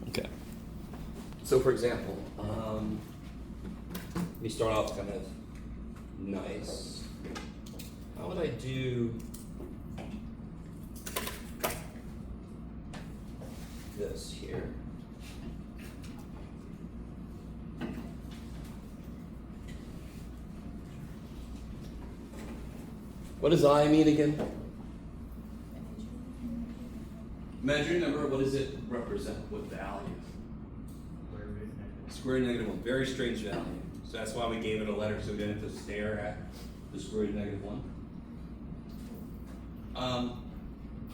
Okay. So for example, we start off kind of nice. How would I do this here? What does I mean again? Imaginary number, what does it represent? What value? Square root negative 1. Very strange value. So that's why we gave it a letter, so we didn't have to stare at the square root of negative 1.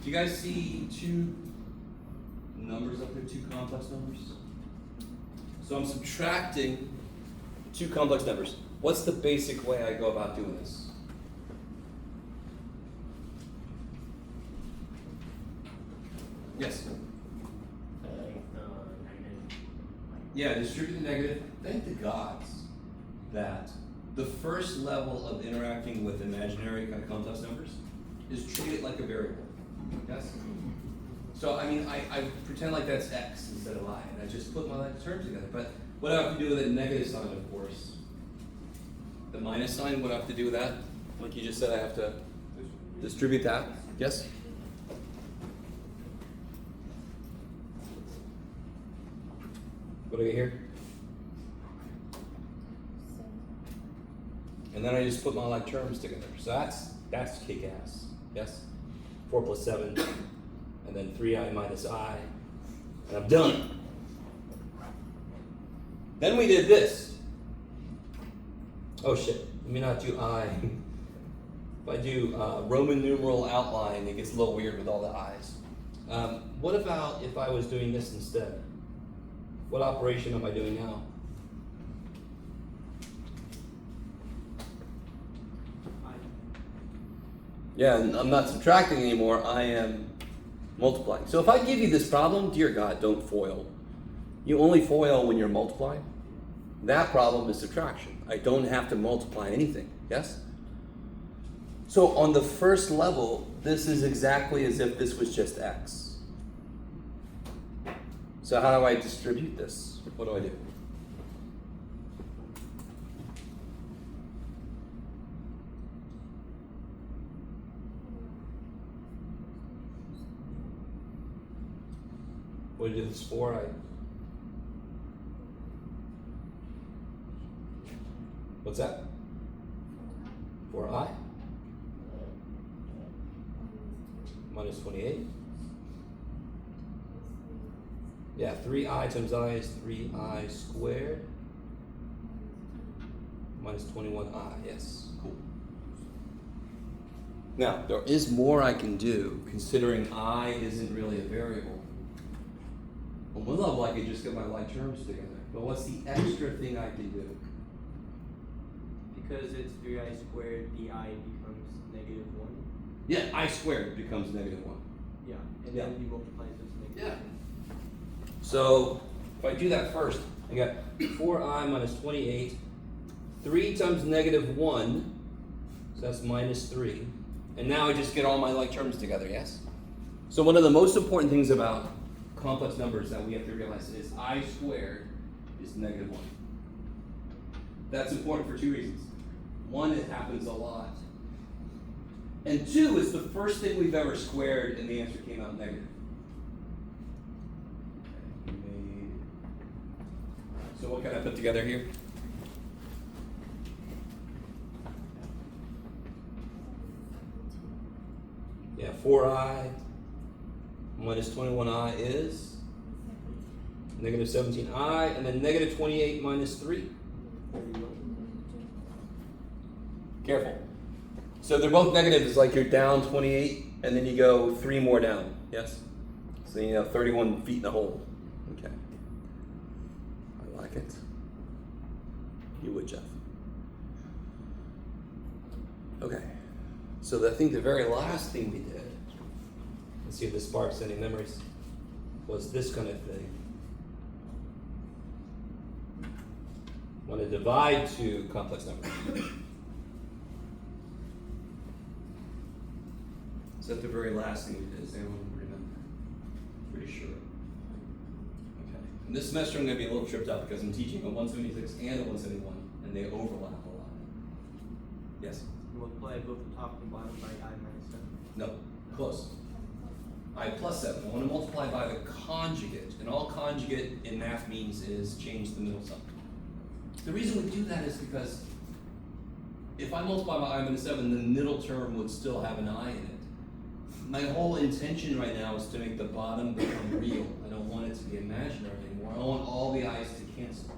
Do you guys see two numbers up there, two complex numbers? So I'm subtracting two complex numbers. What's the basic way I go about doing this? Yes? Yeah, distribute the negative. Thank the gods that the first level of interacting with imaginary kind of complex numbers is treat it like a variable. Yes? So I mean, I pretend like that's x instead of I, and I just put my like terms together. But what do I have to do with a negative sign, of course? The minus sign, what do I have to do with that? Like you just said, I have to distribute that. Yes? What do I get here? And then I just put my like terms together. So that's kick-ass. Yes? 4 plus 7, and then 3i minus I, and I'm done. Then we did this. Oh shit, let me not do I. If I do Roman numeral outline, it gets a little weird with all the I's. What about if I was doing this instead? What operation am I doing now? Yeah, and I'm not subtracting anymore, I am multiplying. So if I give you this problem, dear God, don't FOIL. You only FOIL when you're multiplying. That problem is subtraction. I don't have to multiply anything, yes? So on the first level, this is exactly as if this was just x. So how do I distribute this? What do I do? What do you do this for? What's that? 4i minus 28. Yeah, 3i times I is 3i squared minus 21i. Yes, cool. Now, there is more I can do, considering I isn't really a variable. On one level, I could just get my like terms together. But what's the extra thing I can do? Because it's 3i squared, the I becomes negative 1. Yeah, I squared becomes negative 1. Yeah, and Yeah. then you multiply it as negative 1. So if I do that first, I got 4i minus 28. 3 times negative 1, so that's minus 3. And now I just get all my like terms together, yes? So one of the most important things about complex numbers that we have to realize is I squared is negative 1. That's important for two reasons. One, it happens a lot. And two, it's the first thing we've ever squared and the answer came out negative. So what can I put together here? Yeah, 4i minus 21i is negative 17i, and then negative 28 minus 3. Careful. So they're both negative. It's like you're down 28, and then you go 3 more down. Yes? So you have 31 feet in the hole. Okay. I like it. You would, Jeff. Okay. So I think the very last thing we did, let's see if this sparks any memories, was this kind of thing. I want to divide two complex numbers. that the very last thing we did? Does anyone remember? Pretty sure. Okay. And this semester I'm going to be a little tripped up because I'm teaching a 176 and a 171, and they overlap a lot. Yes? Multiply both the top and bottom by I minus 7. No. Close. I plus 7. I want to multiply by the conjugate, and all conjugate in math means is change the middle sum. The reason we do that is because if I multiply by I minus 7, the middle term would still have an I in it. My whole intention right now is to make the bottom become real. I don't want it to be imaginary anymore. I want all the I's to cancel.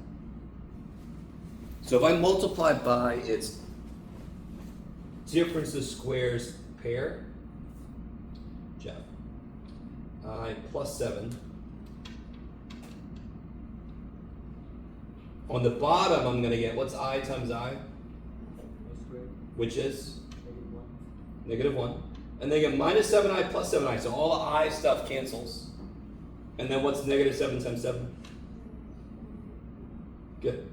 So if I multiply by its difference of squares pair, Jeff, I plus 7. On the bottom, I'm going to get, what's I times I? A squared. Which is? Negative 1. Negative 1. And then get minus 7i plus 7i. So all the I stuff cancels. And then what's negative 7 times 7? Good.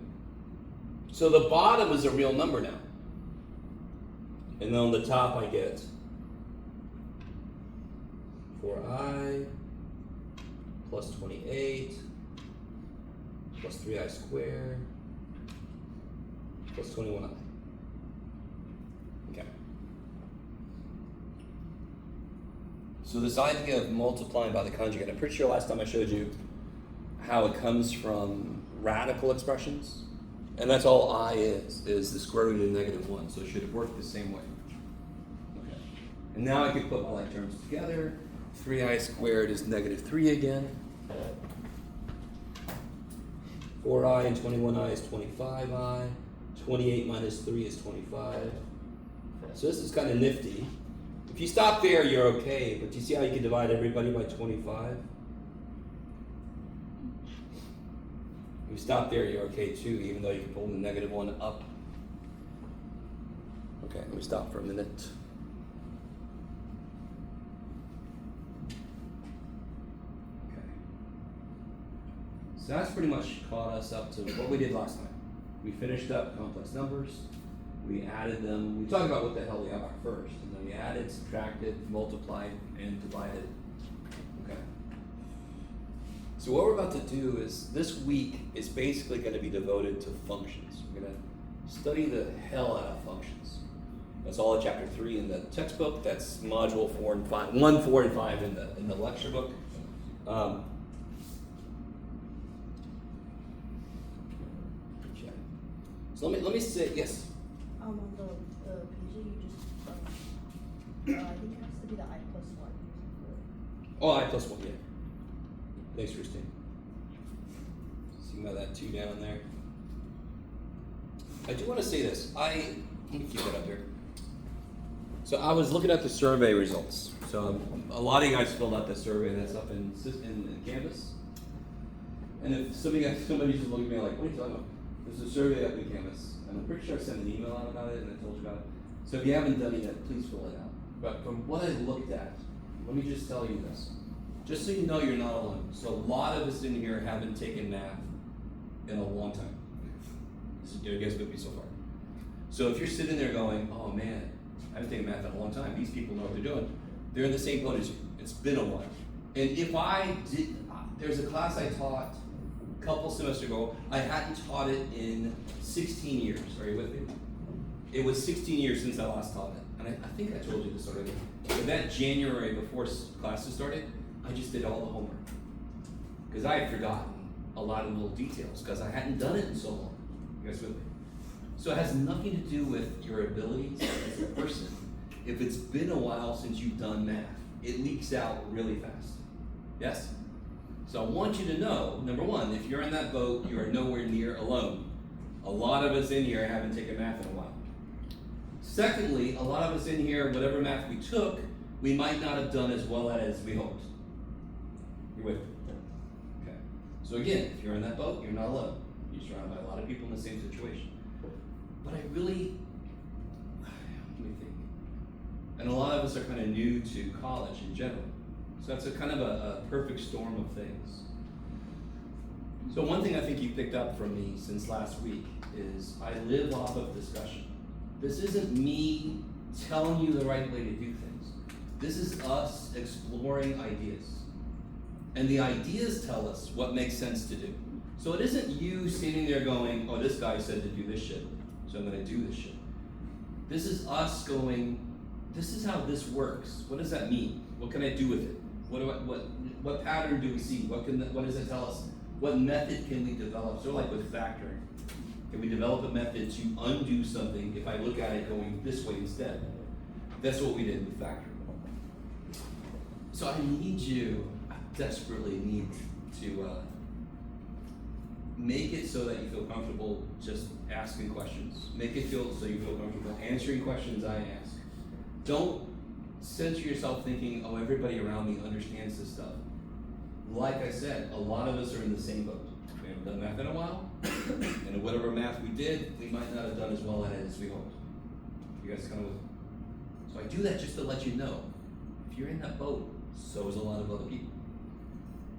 So the bottom is a real number now. And then on the top I get 4i plus 28 plus 3i squared plus 21i. Okay. So this idea of multiplying by the conjugate, I'm pretty sure last time I showed you how it comes from radical expressions. And that's all I is the square root of negative 1. So it should work the same way. Okay. And now I could put my like terms together. 3i squared is negative 3 again. 4i and 21i is 25i. 28 minus 3 is 25. So this is kind of nifty. If you stop there, you're okay. But you see how you can divide everybody by 25? If you stop there, you're okay too, even though you can pull the negative 1 up. Okay, let me stop for a minute. So that's pretty much caught us up to what we did last time. We finished up complex numbers, we added them, we talked about what the hell they are first, and then we added, subtracted, multiplied, and divided. Okay. So what we're about to do is, this week is basically going to be devoted to functions. We're going to study the hell out of functions. That's all in chapter 3 in the textbook, that's module 4 and 5, 1, 4, and 5 in the lecture book. So let me say, yes? On the PG, you just, I think it has to be the I plus 1. Oh, I plus 1, yeah. Thanks, Christine. See about that 2 down there. I do want to say this. Let me keep that up here. So I was looking at the survey results. So a lot of you guys filled out the survey that's up in Canvas. And if somebody just looked at me like, what are you talking about? There's a survey up in Canvas, and I'm pretty sure I sent an email out about it and I told you about it. So if you haven't done it yet, please fill it out. But from what I looked at, let me just tell you this. Just so you know you're not alone. So a lot of us in here haven't taken math in a long time. You guys with me so far. So if you're sitting there going, oh man, I haven't taken math in a long time, these people know what they're doing. They're in the same boat as you. It's been a while. And if I did, there's a class I taught a couple semesters ago, I hadn't taught it in 16 years. Are you with me? It was 16 years since I last taught it. And I think I told you this already. But that January before classes started, I just did all the homework. Because I had forgotten a lot of little details, because I hadn't done it in so long. You guys with me? So it has nothing to do with your abilities as a person. If it's been a while since you've done math, it leaks out really fast. Yes? So I want you to know, number one, if you're in that boat, you are nowhere near alone. A lot of us in here haven't taken math in a while. Secondly, a lot of us in here, whatever math we took, we might not have done as well as we hoped. You with me? Okay. So again, if you're in that boat, you're not alone. You're surrounded by a lot of people in the same situation. But I really, let me think. And a lot of us are kind of new to college in general. So that's a kind of a perfect storm of things. So one thing I think you picked up from me since last week is I live off of discussion. This isn't me telling you the right way to do things. This is us exploring ideas. And the ideas tell us what makes sense to do. So it isn't you sitting there going, oh, this guy said to do this shit, so I'm gonna do this shit. This is us going, this is how this works. What does that mean? What can I do with it? What pattern do we see? What does it tell us? What method can we develop? So like with factoring, can we develop a method to undo something if I look at it going this way instead? That's what we did with factoring. So I desperately need to make it so that you feel comfortable just asking questions. Make it feel so you feel comfortable answering questions I ask. Don't censor yourself thinking, oh, everybody around me understands this stuff. Like I said, a lot of us are in the same boat. We haven't done math in a while, and whatever math we did, we might not have done as well at it as we hoped. You guys kind of with me? So I do that just to let you know, if you're in that boat, so is a lot of other people.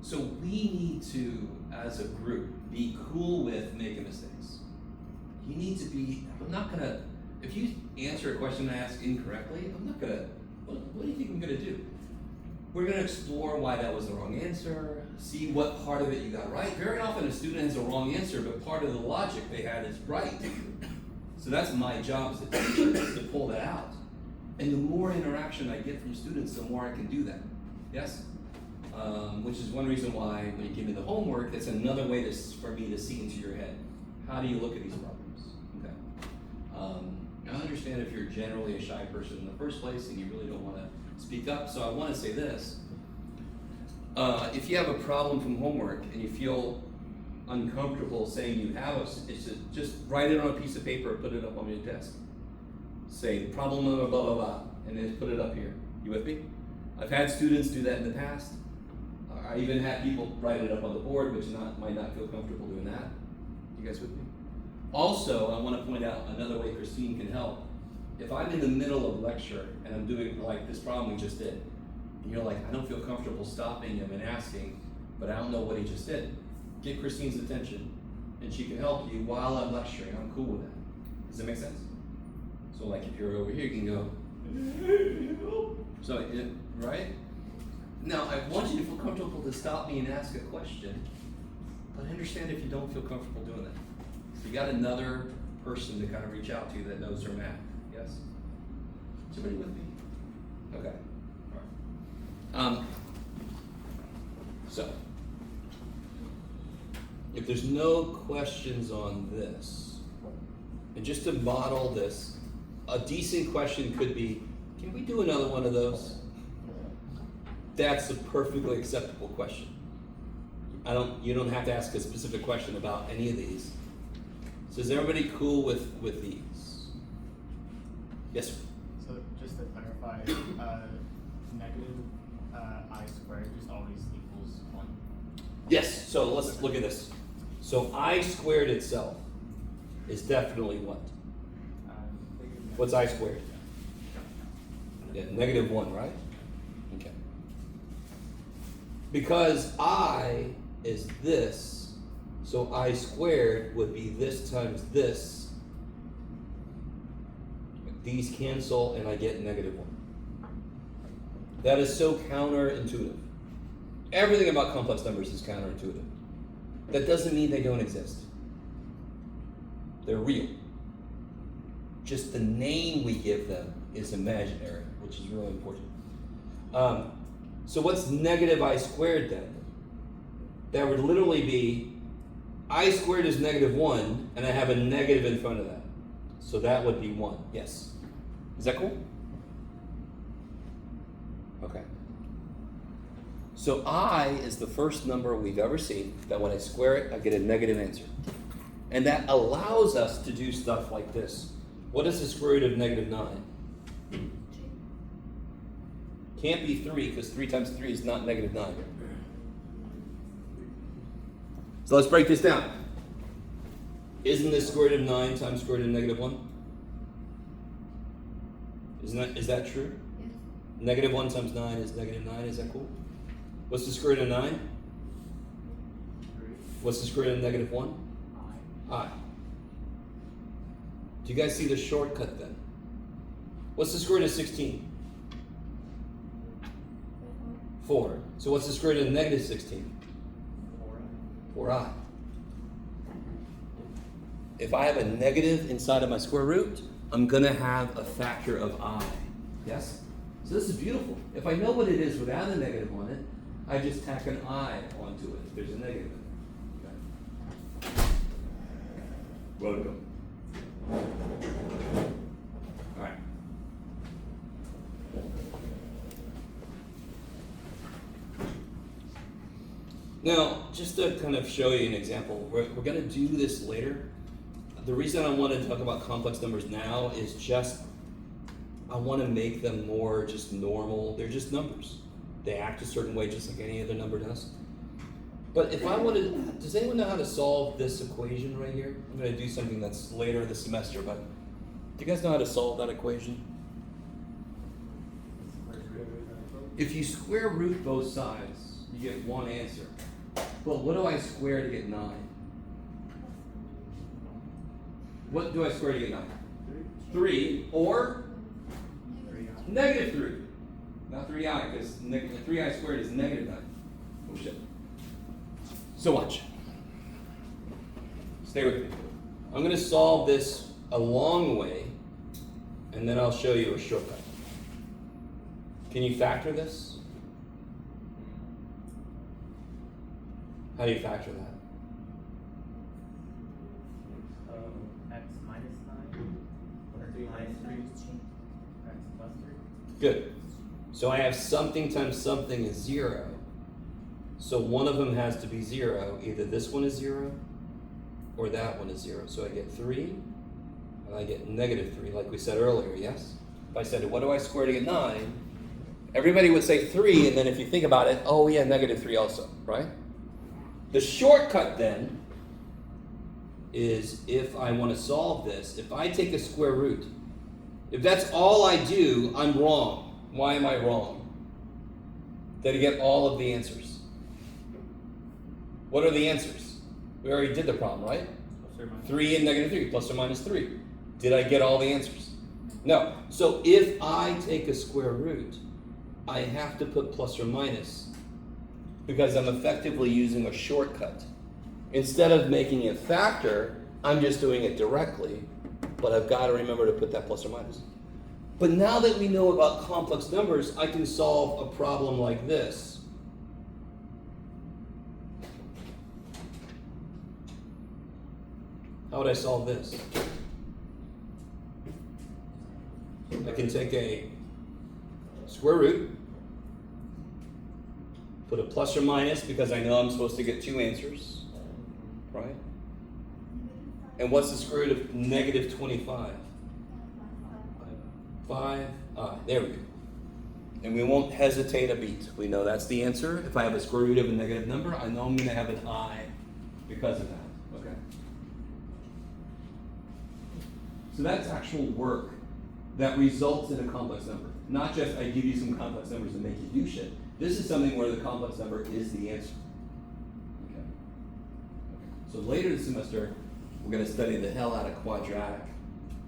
So we need to, as a group, be cool with making mistakes. You need to be, if you answer a question I ask incorrectly, what do you think I'm gonna do? We're gonna explore why that was the wrong answer, see what part of it you got right. Very often a student has a wrong answer, but part of the logic they had is right. So that's my job as a teacher, is to pull that out. And the more interaction I get from students, the more I can do that. Yes? Which is one reason why when you give me the homework, it's another way for me to see into your head. How do you look at these problems? Okay. I understand if you're generally a shy person in the first place and you really don't want to speak up, so I want to say this. If you have a problem from homework and you feel uncomfortable saying you have it's just write it on a piece of paper, put it up on your desk. Say problem blah blah blah blah, and then put it up here. You with me? I've had students do that in the past. I even had people write it up on the board, which might not feel comfortable doing that. You guys with me? Also, I want to point out another way Christine can help. If I'm in the middle of lecture and I'm doing like this problem we just did, and you're like, I don't feel comfortable stopping him and asking, but I don't know what he just did. Get Christine's attention, and she can help you while I'm lecturing. I'm cool with that. Does that make sense? So like if you're over here, you can go, so, right? Now, I want you to feel comfortable to stop me and ask a question, but understand if you don't feel comfortable doing that. So you got another person to kind of reach out to that knows their math, yes? Is everybody with me? Okay, all right. So, if there's no questions on this, and just to model this, a decent question could be, can we do another one of those? That's a perfectly acceptable question. You don't have to ask a specific question about any of these. So is everybody cool with these? Yes, sir. So just to clarify, negative I squared just always equals 1. Yes, so let's look at this. So I squared itself is definitely what? What's I squared? Yeah, -1, right? Okay. Because I is this, so I squared would be this times this. These cancel and I get -1. That is so counterintuitive. Everything about complex numbers is counterintuitive. That doesn't mean they don't exist. They're real. Just the name we give them is imaginary, which is really important. So what's negative I squared then? That would literally be I squared is -1, and I have a negative in front of that. So that would be 1, yes. Is that cool? Okay. So I is the first number we've ever seen that when I square it, I get a negative answer. And that allows us to do stuff like this. What is the square root of -9? Can't be 3, because 3 times 3 is not -9. So let's break this down. Isn't this square root of 9 times square root of -1? Is that true? Yes. -1 times 9 is -9, is that cool? What's the square root of 9? 3. What's the square root of -1? I. Do you guys see the shortcut then? What's the square root of 16? 4. So what's the square root of negative 16? 4i. If I have a negative inside of my square root, I'm going to have a factor of I. Yes? So this is beautiful. If I know what it is without a negative on it, I just tack an I onto it if there's a negative in it. Okay. Welcome. All right. Now, just to kind of show you an example, we're going to do this later. The reason I want to talk about complex numbers now is just I want to make them more just normal. They're just numbers. They act a certain way just like any other number does. But if I wanted, does anyone know how to solve this equation right here? I'm going to do something that's later in the semester, but do you guys know how to solve that equation? If you square root both sides, you get one answer. But what do I square to get 9? What do I square to get 9? 3 or negative 3. Not 3i, because 3i squared is negative 9. Oh shit. So watch. Stay with me. I'm going to solve this a long way, and then I'll show you a shortcut. Can you factor this? How do you factor that? X minus 9, or 3 minus 3, x plus 3. Good. So I have something times something is 0. So one of them has to be 0. Either this one is 0 or that one is 0. So I get 3 and I get negative 3 like we said earlier, yes? If I said, what do I square to get 9? Everybody would say 3, and then if you think about it, oh yeah, negative 3 also, right? The shortcut then is if I want to solve this, if I take a square root, if that's all I do, I'm wrong. Why am I wrong? Did I get all of the answers? What are the answers? We already did the problem, right? 3 and negative 3, plus or minus 3. Did I get all the answers? No. So if I take a square root, I have to put plus or minus because I'm effectively using a shortcut. Instead of making it factor, I'm just doing it directly, but I've got to remember to put that plus or minus. But now that we know about complex numbers, I can solve a problem like this. How would I solve this? I can take a square root, put a plus or minus because I know I'm supposed to get 2 answers, right? And what's the square root of negative 25? 5. There we go. And we won't hesitate a beat. We know that's the answer. If I have a square root of a negative number, I know I'm going to have an I because of that. Okay. So that's actual work that results in a complex number. Not just I give you some complex numbers and make you do shit. This is something where the complex number is the answer. Okay. So later this semester, we're going to study the hell out of quadratic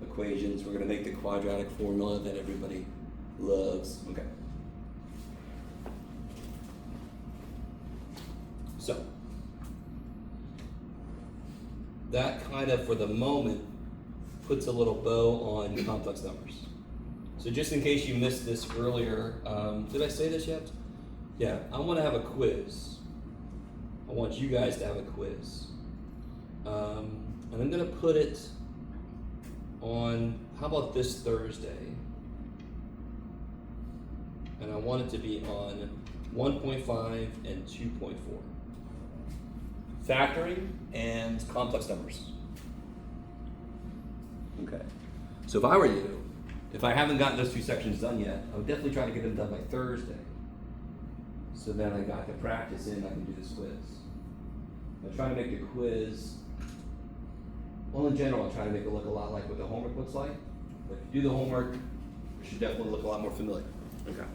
equations. We're going to make the quadratic formula that everybody loves. Okay. So that kind of, for the moment, puts a little bow on complex numbers. So just in case you missed this earlier, did I say this yet? Yeah, I want to have a quiz. I want you guys to have a quiz. And I'm going to put it on, how about this Thursday? And I want it to be on 1.5 and 2.4. Factoring and complex numbers. Okay. So if I were you, if I haven't gotten those 2 sections done yet, I would definitely try to get them done by Thursday. So then I got the practice in, I can do this quiz. I try to make the quiz, well in general, I try to make it look a lot like what the homework looks like. But if you do the homework, it should definitely look a lot more familiar. Okay.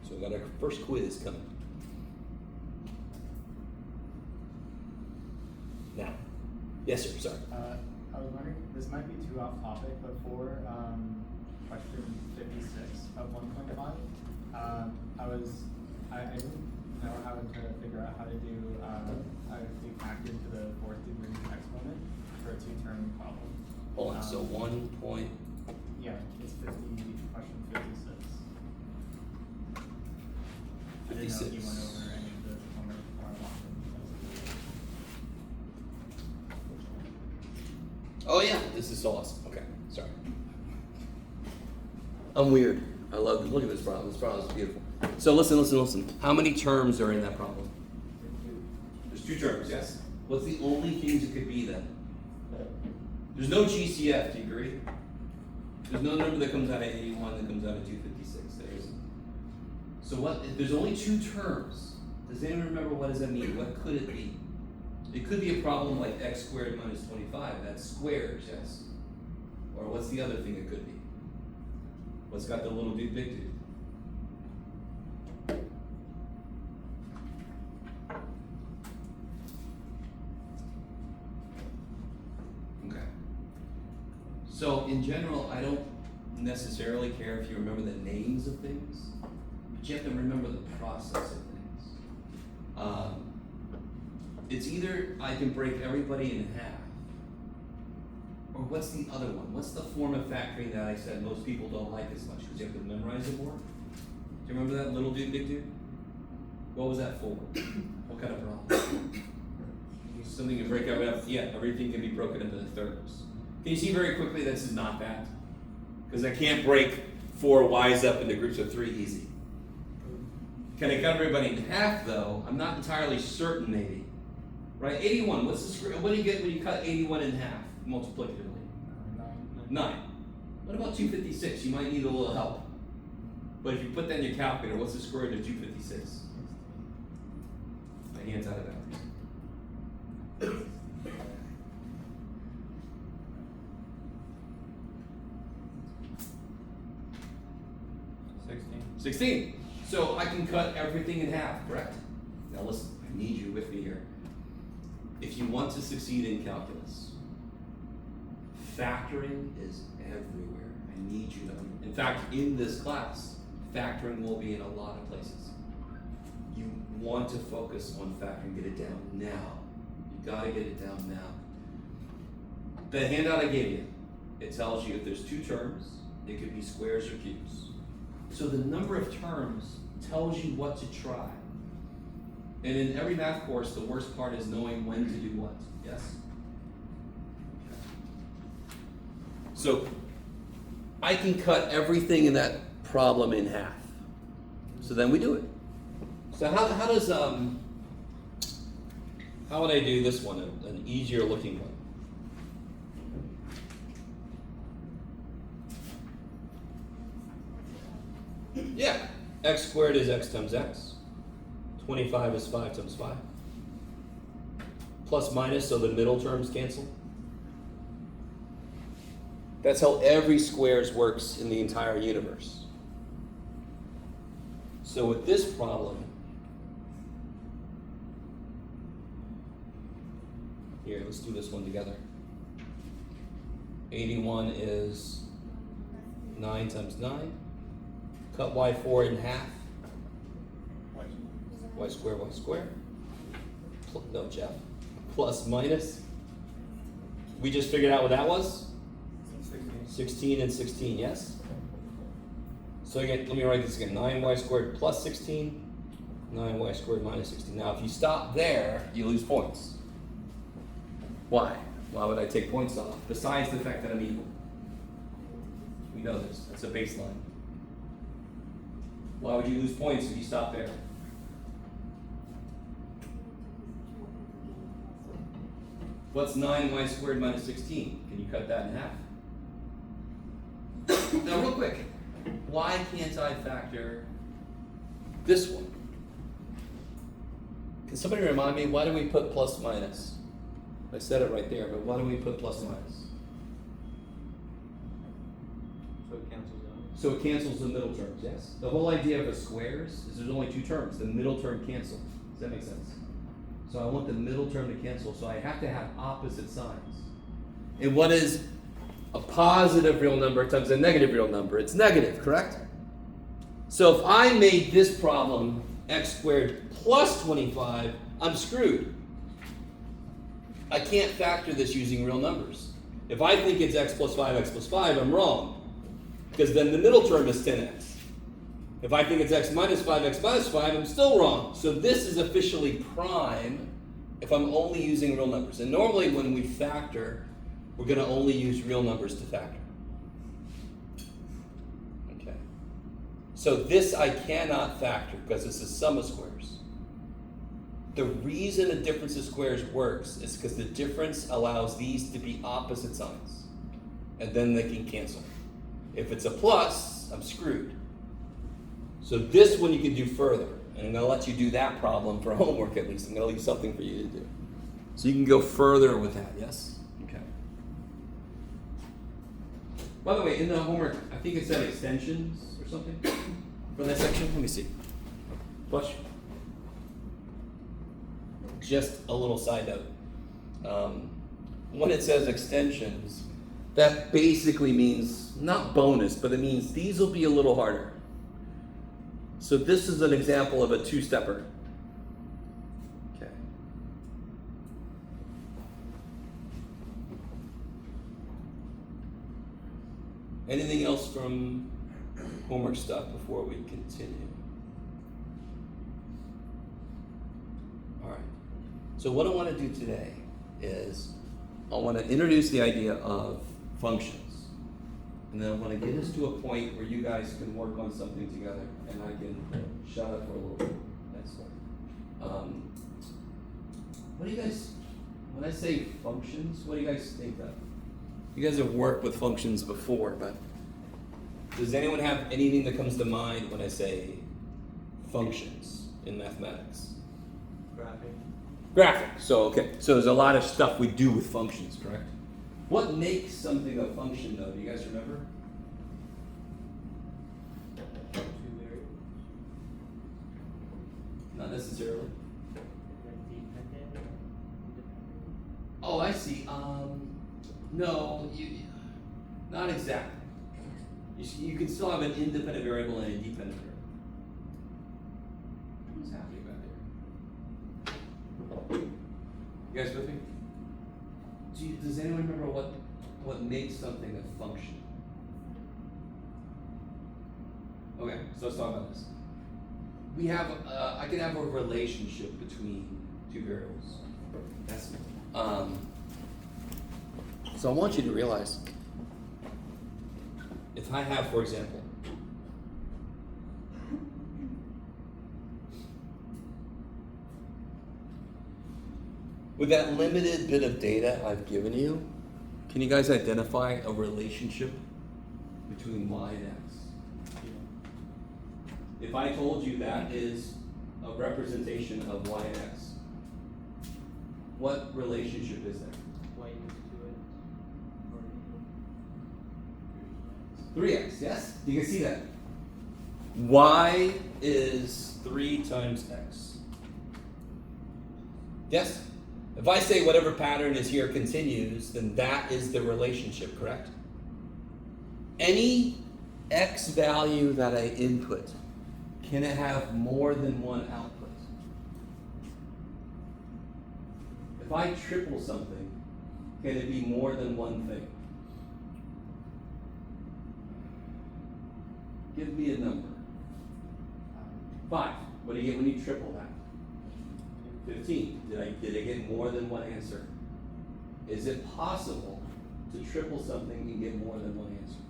So we got our first quiz coming. Now, yes sir, sorry. I was wondering, this might be too off topic, but for question 56 of 1.5, I didn't know how to figure out how to do factor to the 4th degree exponent for a 2-term problem. Hold on, so 1 point. Yeah, it's question 56. I didn't know if you 56. went over any of the homework Oh yeah, this is so awesome. Okay, sorry. I'm weird. I love, look at this problem. This problem is beautiful. So listen. How many terms are in that problem? There's 2 terms, yes. What's the only things it could be then? There's no GCF, do you agree? There's no number that comes out of 81 that comes out of 256. There isn't. So what, if there's only 2 terms, does anyone remember what does that mean? What could it be? It could be a problem like x squared minus 25. That's squares, yes? Or what's the other thing it could be? What's got the little dude, big dude? Okay. So in general, I don't necessarily care if you remember the names of things, but you have to remember the process of things. It's either I can break everybody in half, or what's the other one? What's the form of factoring that I said most people don't like as much because you have to memorize it more? Do you remember that little dude, big dude? What was that for? What kind of problem? Something to break up, yeah, everything can be broken into thirds. Can you see very quickly this is not that? Because I can't break 4 y's up into groups of 3 easy. Can I cut everybody in half though? I'm not entirely certain maybe. Right, 81, what do you get when you cut 81 in half multiplicatively? 9. What about 256? You might need a little help. But if you put that in your calculator, what's the square root of 256? My hand's out of bounds. $16. 16. So I can cut everything in half, correct? Now listen, I need you with me here. If you want to succeed in calculus, factoring is everywhere. I need you to, in fact, in this class, factoring will be in a lot of places. You want to focus on factoring, get it down now. You gotta get it down now. The handout I gave you, it tells you if there's 2 terms, it could be squares or cubes. So the number of terms tells you what to try. And in every math course, the worst part is knowing when to do what, yes? So I can cut everything in that problem in half. So then we do it. So how would I do this one, an easier looking one? Yeah, x squared is x times x. 25 is 5 times 5. Plus minus, so the middle terms cancel. That's how every squares works in the entire universe. So with this problem, here, let's do this one together. 81 is 9 times 9. Cut y4 in half. Y squared. No, Jeff. Plus minus. We just figured out what that was? 16 and 16, yes? So again, let me write this again. 9y squared plus 16, 9y squared minus 16. Now, if you stop there, you lose points. Why? Why would I take points off? Besides the fact that I'm equal. We know this. That's a baseline. Why would you lose points if you stop there? What's 9y squared minus 16? Can you cut that in half? Now, real quick, why can't I factor this one? Can somebody remind me, why do we put plus minus? I said it right there, but why do we put plus minus? So it cancels out. So it cancels the middle terms, yes? The whole idea of a squares is there's only 2 terms. The middle term cancels. Does that make sense? So I want the middle term to cancel, so I have to have opposite signs. And what is a positive real number times a negative real number? It's negative, correct? So if I made this problem x squared plus 25, I'm screwed. I can't factor this using real numbers. If I think it's x plus 5, I'm wrong. Because then the middle term is 10x. If I think it's x minus 5, I'm still wrong. So this is officially prime if I'm only using real numbers. And normally when we factor, we're going to only use real numbers to factor. Okay. So this I cannot factor because this is sum of squares. The reason a difference of squares works is because the difference allows these to be opposite signs. And then they can cancel. If it's a plus, I'm screwed. So this one you can do further. And I'm going to let you do that problem for homework at least. I'm going to leave something for you to do. So you can go further with that, yes? Okay. By the way, in the homework, I think it said extensions or something for that section. Let me see. Flush. Just a little side note. When it says extensions, that basically means, not bonus, but it means these will be a little harder. So this is an example of a two-stepper. Okay. Anything else from homework stuff before we continue? All right. So what I want to do today is I want to introduce the idea of functions. And then I want to get us to a point where you guys can work on something together and I can shut up for a little bit. That's fine. What do you guys, when I say functions, what do you guys think of? You guys have worked with functions before, but does anyone have anything that comes to mind when I say functions in mathematics? Graphic. So, okay. So there's a lot of stuff we do with functions, correct? What makes something a function, though? Do you guys remember? Not necessarily. Oh, I see. No, not exactly. You can still have an independent variable and a dependent variable. What's happening back there? You guys with me? Does anyone remember what makes something a function? Okay, so let's talk about this. We have, I can have a relationship between two variables. That's, so I want you to realize, if I have, for example, with that limited bit of data I've given you, can you guys identify a relationship between y and x? If I told you that is a representation of y and x, what relationship is there? Y equals 3x, yes? You can see that. Y is 3 times x. Yes? If I say whatever pattern is here continues, then that is the relationship, correct? Any x value that I input, can it have more than one output? If I triple something, can it be more than one thing? Give me a number. 5. What do you get when you triple that? 15. Did I get more than one answer? Is it possible to triple something and get more than one answer?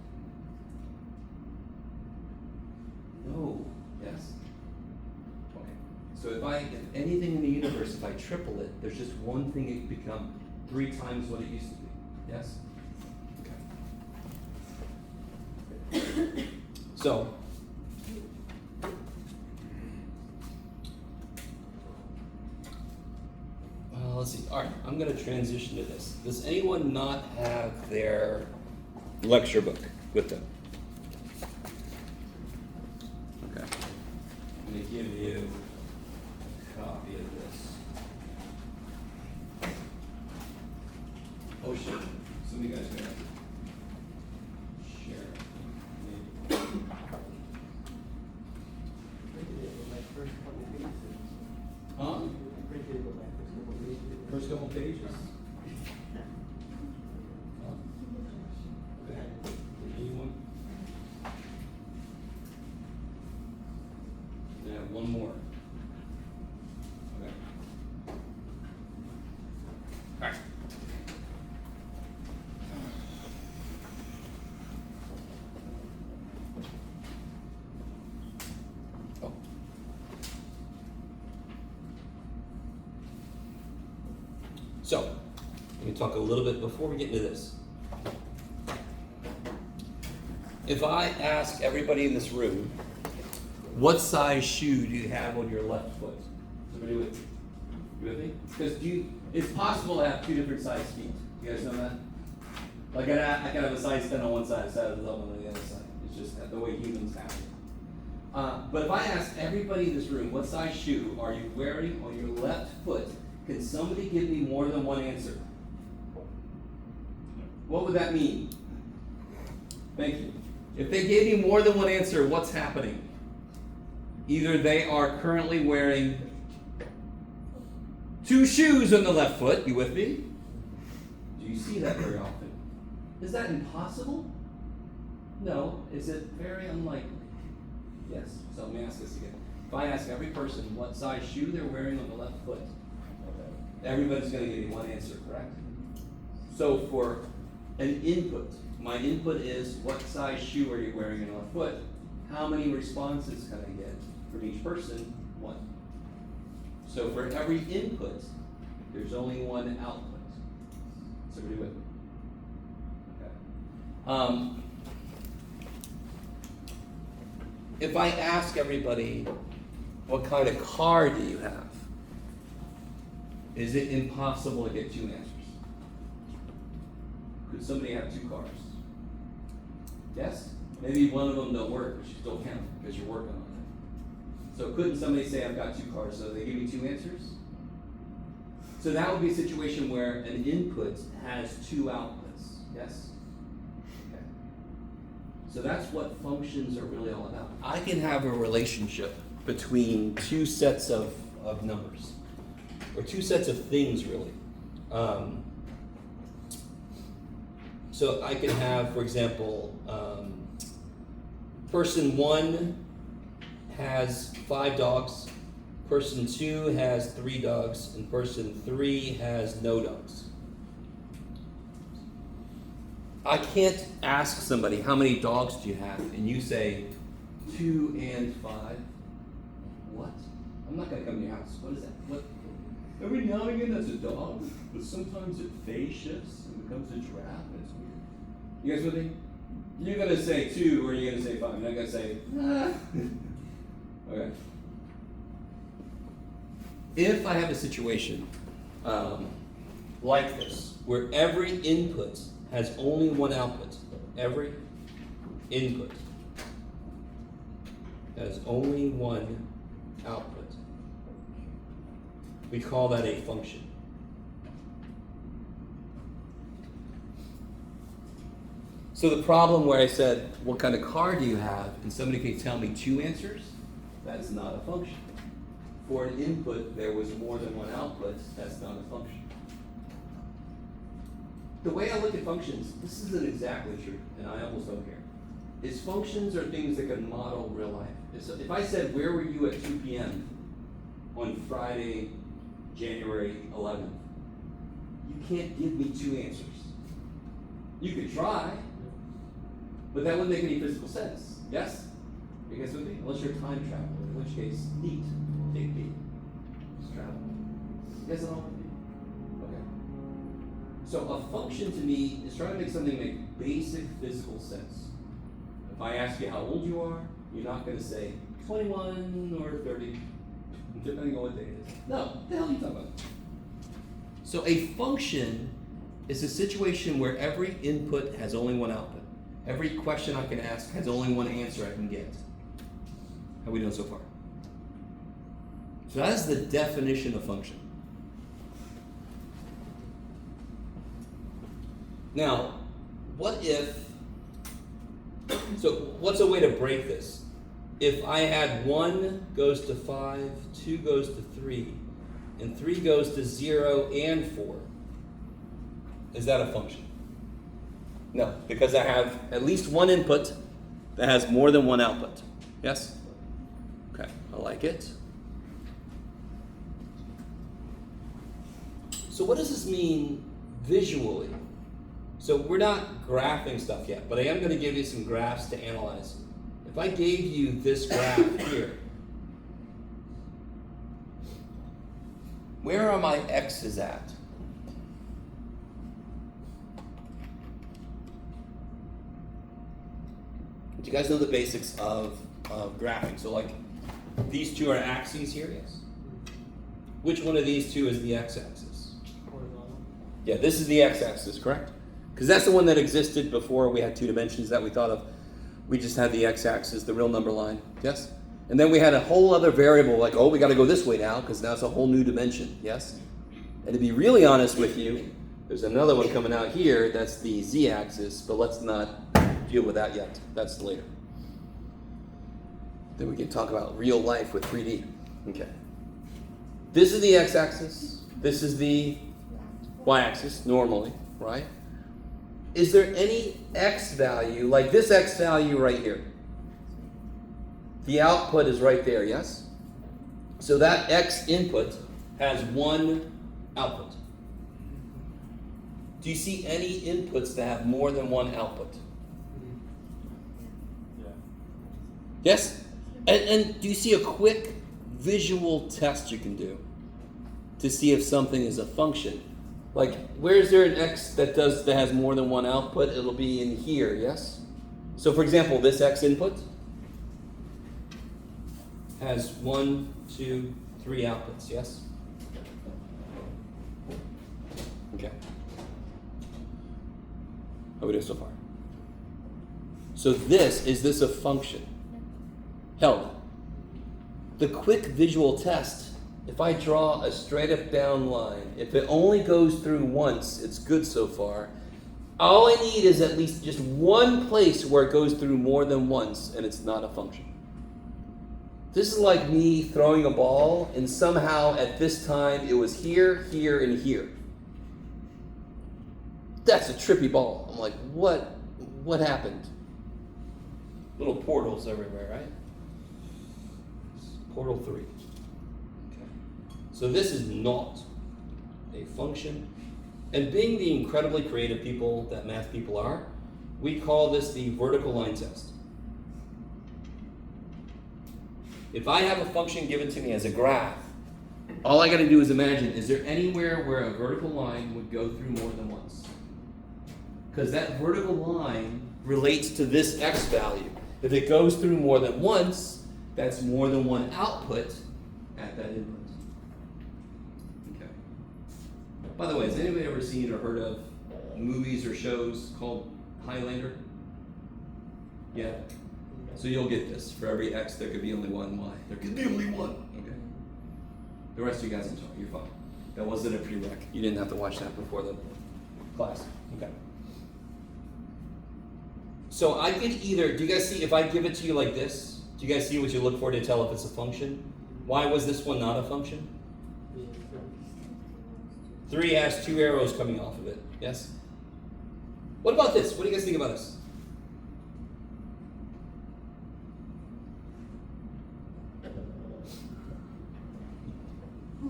No. Yes? Okay. So if anything in the universe, if I triple it, there's just one thing it can become 3 times what it used to be. Yes? Okay. So, let's see. All right, I'm going to transition to this. Does anyone not have their lecture book with them? Okay. I'm going to give you a copy of this. Oh, shit. Some of you guys are going to have to share it. Maybe. first couple pages. Okay. Anyone? Yeah, one more. Okay. All right. Oh. So, let me talk a little bit before we get into this. If I ask everybody in this room, what size shoe do you have on your left foot? Somebody with me? You with me? Because it's possible to have two different size feet. You guys know that? Like I can have a size 10 on one side, a size 11 on the other side. It's just the way humans have it. But if I ask everybody in this room, what size shoe are you wearing on your left foot? Can somebody give me more than one answer? What would that mean? Thank you. If they gave me more than one answer, what's happening? Either they are currently wearing two shoes on the left foot. You with me? Do you see that very often? Is that impossible? No. Is it very unlikely? Yes. So let me ask this again. If I ask every person what size shoe they're wearing on the left foot, everybody's going to give me one answer, correct? So for an input, my input is what size shoe are you wearing on the left foot? How many responses can I get from each person? One. So for every input, there's only one output. Somebody with me? Okay. If I ask everybody, what kind of car do you have? Is it impossible to get two answers? Could somebody have two cars? Yes? Maybe one of them don't work, but you still count because you're working on it. So couldn't somebody say, I've got two cars, so they give me two answers? So that would be a situation where an input has two outputs. Yes? Okay. So that's what functions are really all about. I can have a relationship between two sets of numbers, or two sets of things, really. So I can have, for example, person 1 has 5 dogs, person 2 has 3 dogs, and person 3 has no dogs. I can't ask somebody, how many dogs do you have? And you say, 2 and 5. What? I'm not going to come to your house. What is that? What? Every now and again that's a dog, but sometimes it phase shifts and becomes a giraffe, and it's weird. You guys with me? You're going to say 2 or you're going to say 5. You're not going to say, ah. Okay. If I have a situation like this, where every input has only one output, every input has only one output, we call that a function. So the problem where I said, what kind of car do you have, and somebody can tell me 2 answers, that's not a function. For an input, there was more than one output, that's not a function. The way I look at functions, this isn't exactly true, and I almost don't care, is functions are things that can model real life. If I said, where were you at 2 p.m. on Friday, January 11th, you can't give me 2 answers. You could try, but that wouldn't make any physical sense. Yes? You guys with me? Unless you're time traveling, in which case, neat. Take B. Just travel. You guys all with me? Okay. So a function to me is trying to make something make basic physical sense. If I ask you how old you are, you're not going to say 21 or 30, depending on what day it is. No, what the hell are you talking about? So a function is a situation where every input has only one output. Every question I can ask has only one answer I can get. How are we doing so far? So that is the definition of function. Now, what if, so what's a way to break this? If I had 1 goes to 5, 2 goes to 3, and 3 goes to 0 and 4, is that a function? No, because I have at least one input that has more than one output. Yes? Okay, I like it. So what does this mean visually? So we're not graphing stuff yet, but I am going to give you some graphs to analyze. If I gave you this graph here, where are my x's at? Do you guys know the basics of graphing? So like, these two are axes here, yes? Which one of these two is the x-axis? Horizontal. Yeah, this is the x-axis, correct? Because that's the one that existed before we had 2 dimensions that we thought of. We just had the x-axis, the real number line, yes? And then we had a whole other variable like, oh, we got to go this way now because now it's a whole new dimension, yes? And to be really honest with you, there's another one coming out here that's the z-axis, but let's not deal with that yet. That's later. Then we can talk about real life with 3D. Okay. This is the x-axis. This is the y-axis normally, right? Is there any x value, like this x value right here? The output is right there, yes? So that x input has one output. Do you see any inputs that have more than one output? Yeah. Yes? And do you see a quick visual test you can do to see if something is a function? Like, where is there an x that has more than one output? It'll be in here, yes? So for example, this x input has 1, 2, 3 outputs, yes? Okay. How we do so far? So is this a function? Hell no. The quick visual test, if I draw a straight up down line, if it only goes through once, it's good so far. All I need is at least just one place where it goes through more than once, and it's not a function. This is like me throwing a ball, and somehow at this time it was here, here, and here. That's a trippy ball. I'm like, what happened? Little portals everywhere, right? Portal 3. Okay. So this is not a function. And being the incredibly creative people that math people are, we call this the vertical line test. If I have a function given to me as a graph, all I got to do is imagine, is there anywhere where a vertical line would go through more than once? Because that vertical line relates to this x value. If it goes through more than once, that's more than one output at that input. Okay. By the way, has anybody ever seen or heard of movies or shows called Highlander? Yeah. So you'll get this. For every x, there could be only one y. There could be only one. Okay. The rest of you guys, I'm sorry, you're fine. That wasn't a prereq. You didn't have to watch that before the class. Okay. So I could either, do you guys see, if I give it to you like this, do you guys see what you look for to tell if it's a function? Why was this one not a function? 3 has 2 arrows coming off of it, yes? What about this? What do you guys think about this?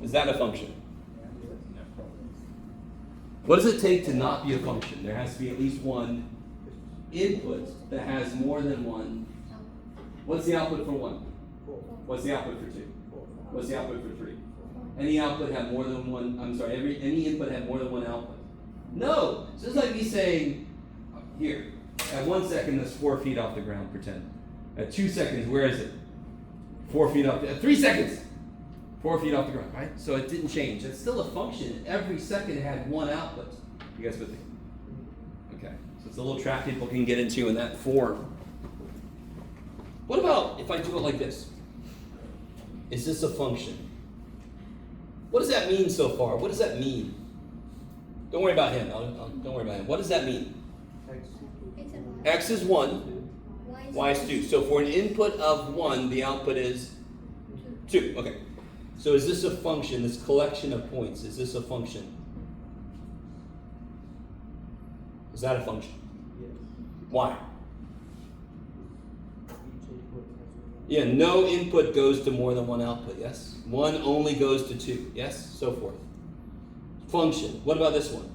Is that a function? What does it take to not be a function? There has to be at least one input that has more than one. What's the output for 1? What's the output for 2? What's the output for 3? Any output have more than one, I'm sorry, any input have more than one output? No! It's just like me saying, here, at 1 second that's 4 feet off the ground, pretend. At 2 seconds, where is it? 4 feet off, at 3 seconds! 4 feet off the ground, right? So it didn't change. It's still a function. Every second it had one output. You guys with me? Okay. So it's a little trap people can get into in that form. What about if I do it like this? Is this a function? What does that mean so far? What does that mean? Don't worry about him. Don't worry about him. What does that mean? X is 1. Y is 2. So for an input of 1, the output is 2. Okay. So is this a function, this collection of points, is this a function? Is that a function? Yes. Why? Each input has one. Yeah, no input goes to more than one output, yes? One only goes to two, yes? So forth. Function. What about this one?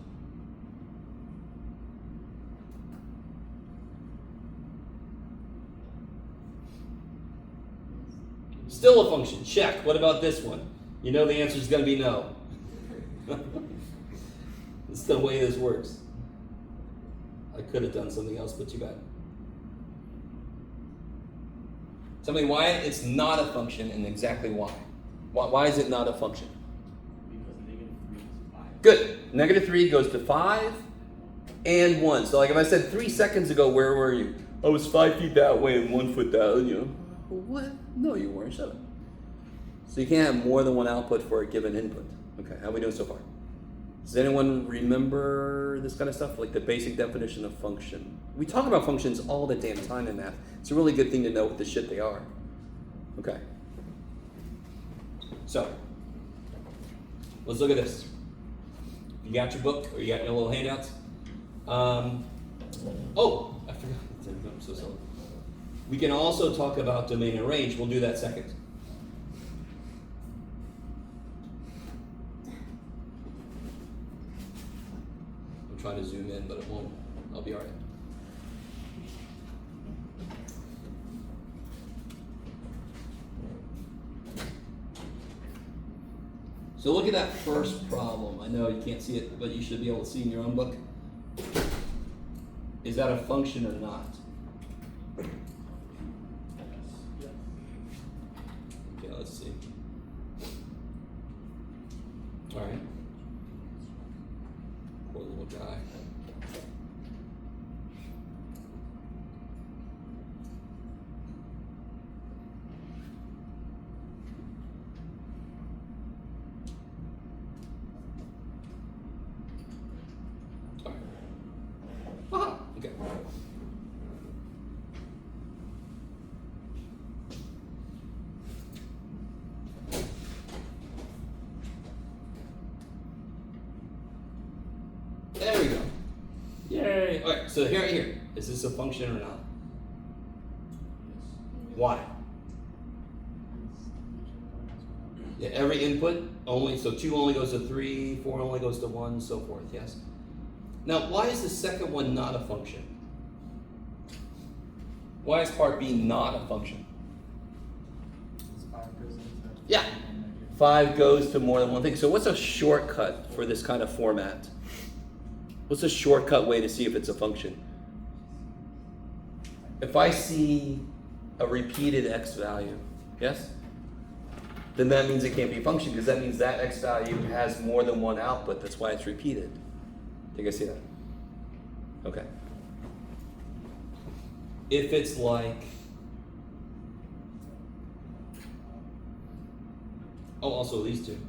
Still a function. Check. What about this one? You know the answer is going to be no. That's the way this works. I could have done something else, but too bad. Tell me why it's not a function and exactly why. Why is it not a function? Because -3 is 5. Good. -3 goes to 5 and 1. So like if I said 3 seconds ago, where were you? I was 5 feet that way and 1 foot that, you know. Well, what? No, you weren't. Shut up. So you can't have more than one output for a given input. Okay, how are we doing so far? Does anyone remember this kind of stuff? Like the basic definition of function? We talk about functions all the damn time in math. It's a really good thing to know what the shit they are. Okay. So, let's look at this. You got your book or you got your little handouts? Oh, I forgot. I'm so sorry. We can also talk about domain and range. We'll do that second. I'm trying to zoom in, but it won't. I'll be all right. So look at that first problem. I know you can't see it, but you should be able to see in your own book. Is that a function or not? Yes. Okay, let's see. All right. Poor little guy. Aha, okay. There we go. Yay. All right, so here. Is this a function or not? Why? Yeah, every input only, so 2 only goes to 3, 4 only goes to 1, so forth, yes? Now, why is the second one not a function? Why is part B not a function? It's 5 goes into Yeah. 5 goes to more than one thing. So what's a shortcut for this kind of format? What's a shortcut way to see if it's a function? If I see a repeated x value, yes? Then that means it can't be a function because that means that x value has more than one output. That's why it's repeated. Do you guys see that? Okay. If it's like, oh, also these two.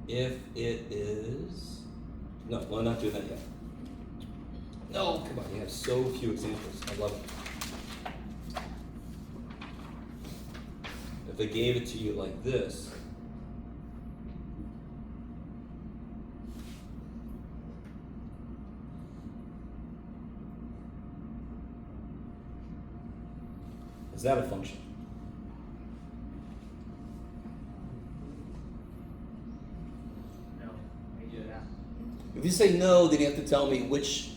If it is, no, well, I'm not doing that yet. No, come on, you have so few examples. I love it. If they gave it to you like this, is that a function? No. Yeah. If you say no, then you have to tell me which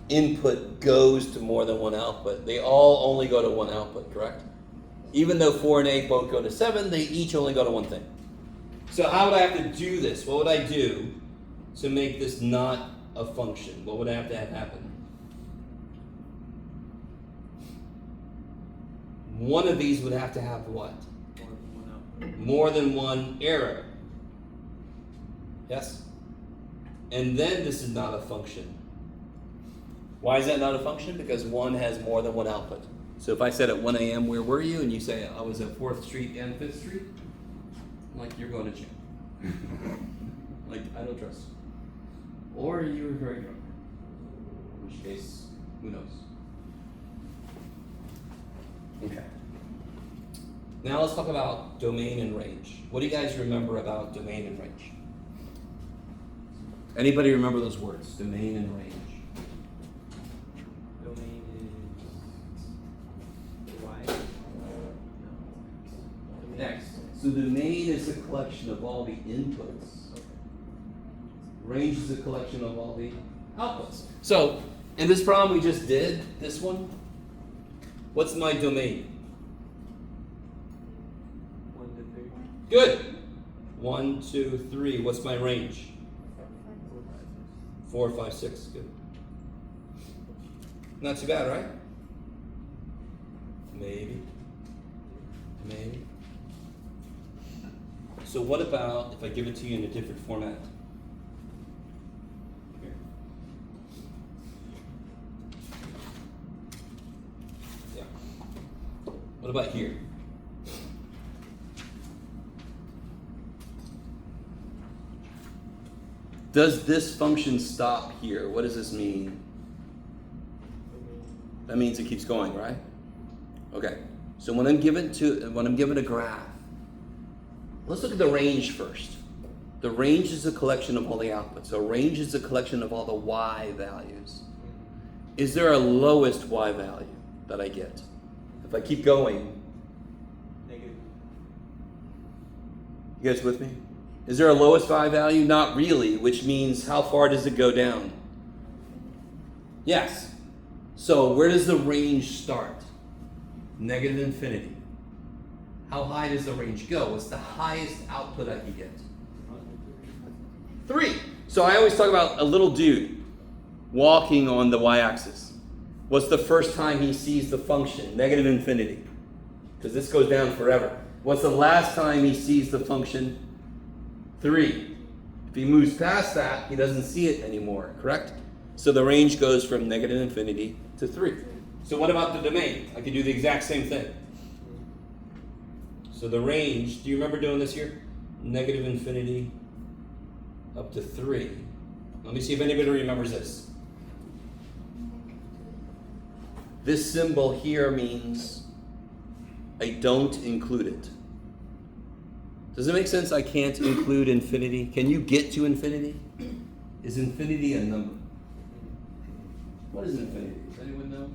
input goes to more than one output. They all only go to one output, correct? Even though 4 and 8 both go to 7, they each only go to one thing. So how would I have to do this? What would I do to make this not a function? What would I have to have happen? One of these would have to have what? More than one output. More than one error. Yes? And then this is not a function. Why is that not a function? Because 1 has more than one output. So if I said at 1 a.m., where were you? And you say, I was at 4th Street and 5th Street. Like, you're going to jail. Like, I don't trust you. Or you were very drunk. In which case, who knows? Okay. Now let's talk about domain and range. What do you guys remember about domain and range? Anybody remember those words, domain and range? Domain is y. No. Next. So domain is a collection of all the inputs. Okay. Range is a collection of all the outputs. So, in this problem we just did, this one, what's my domain? 1 to 3. Good. 1, 2, 3. What's my range? 4, 5, 6. Good. Not too bad, right? Maybe. Maybe. So what about if I give it to you in a different format? Here. Yeah. What about here? Does this function stop here? What does this mean? That means it keeps going, right? Okay. So when I'm given a graph, let's look at the range first. The range is a collection of all the outputs. So range is a collection of all the y values. Is there a lowest y value that I get? If I keep going, Negative. you guys with me? Is there a lowest y value? Not really, which means how far does it go down? Yes. So where does the range start? Negative infinity. How high does the range go? What's the highest output I can get? 3. So I always talk about a little dude walking on the y-axis. What's the first time he sees the function? Negative infinity. Because this goes down forever. What's the last time he sees the function? 3. If he moves past that, he doesn't see it anymore, correct? So the range goes from negative infinity to 3. So what about the domain? I could do the exact same thing. So the range, do you remember doing this here? Negative infinity up to 3. Let me see if anybody remembers this. This symbol here means I don't include it. Does it make sense I can't include infinity? Can you get to infinity? Is infinity a number? What is infinity? Does anyone know?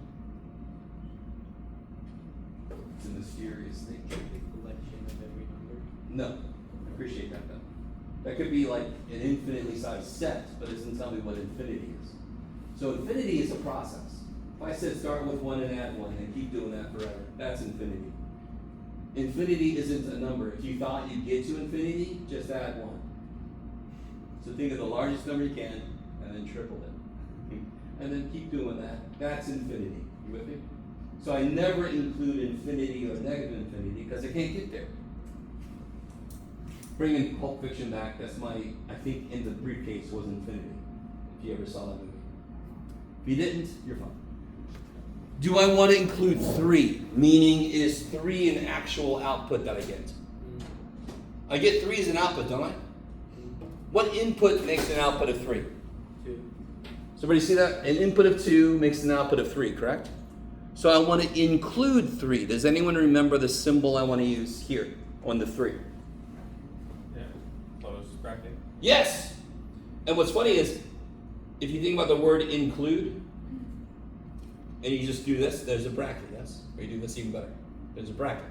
It's a mysterious thing. The collection of every number. No. I appreciate that though. That could be like an infinitely sized set, but it doesn't tell me what infinity is. So infinity is a process. If I said start with 1 and add 1 and keep doing that forever, that's infinity. Infinity isn't a number. If you thought you'd get to infinity, just add 1. So think of the largest number you can and then triple it. And then keep doing that. That's infinity. You with me? So I never include infinity or negative infinity because I can't get there. Bringing Pulp Fiction back, that's my, I think in the briefcase was infinity. If you ever saw that movie. If you didn't, you're fine. Do I want to include 3? Meaning, is 3 an actual output that I get? I get 3 as an output, don't I? What input makes an output of 3? 2. Does everybody see that? An input of 2 makes an output of 3, correct? So I want to include 3. Does anyone remember the symbol I want to use here on the 3? Yeah. Close bracket. Yes! And what's funny is, if you think about the word include, and you just do this, there's a bracket, yes? Or you do this even better. There's a bracket.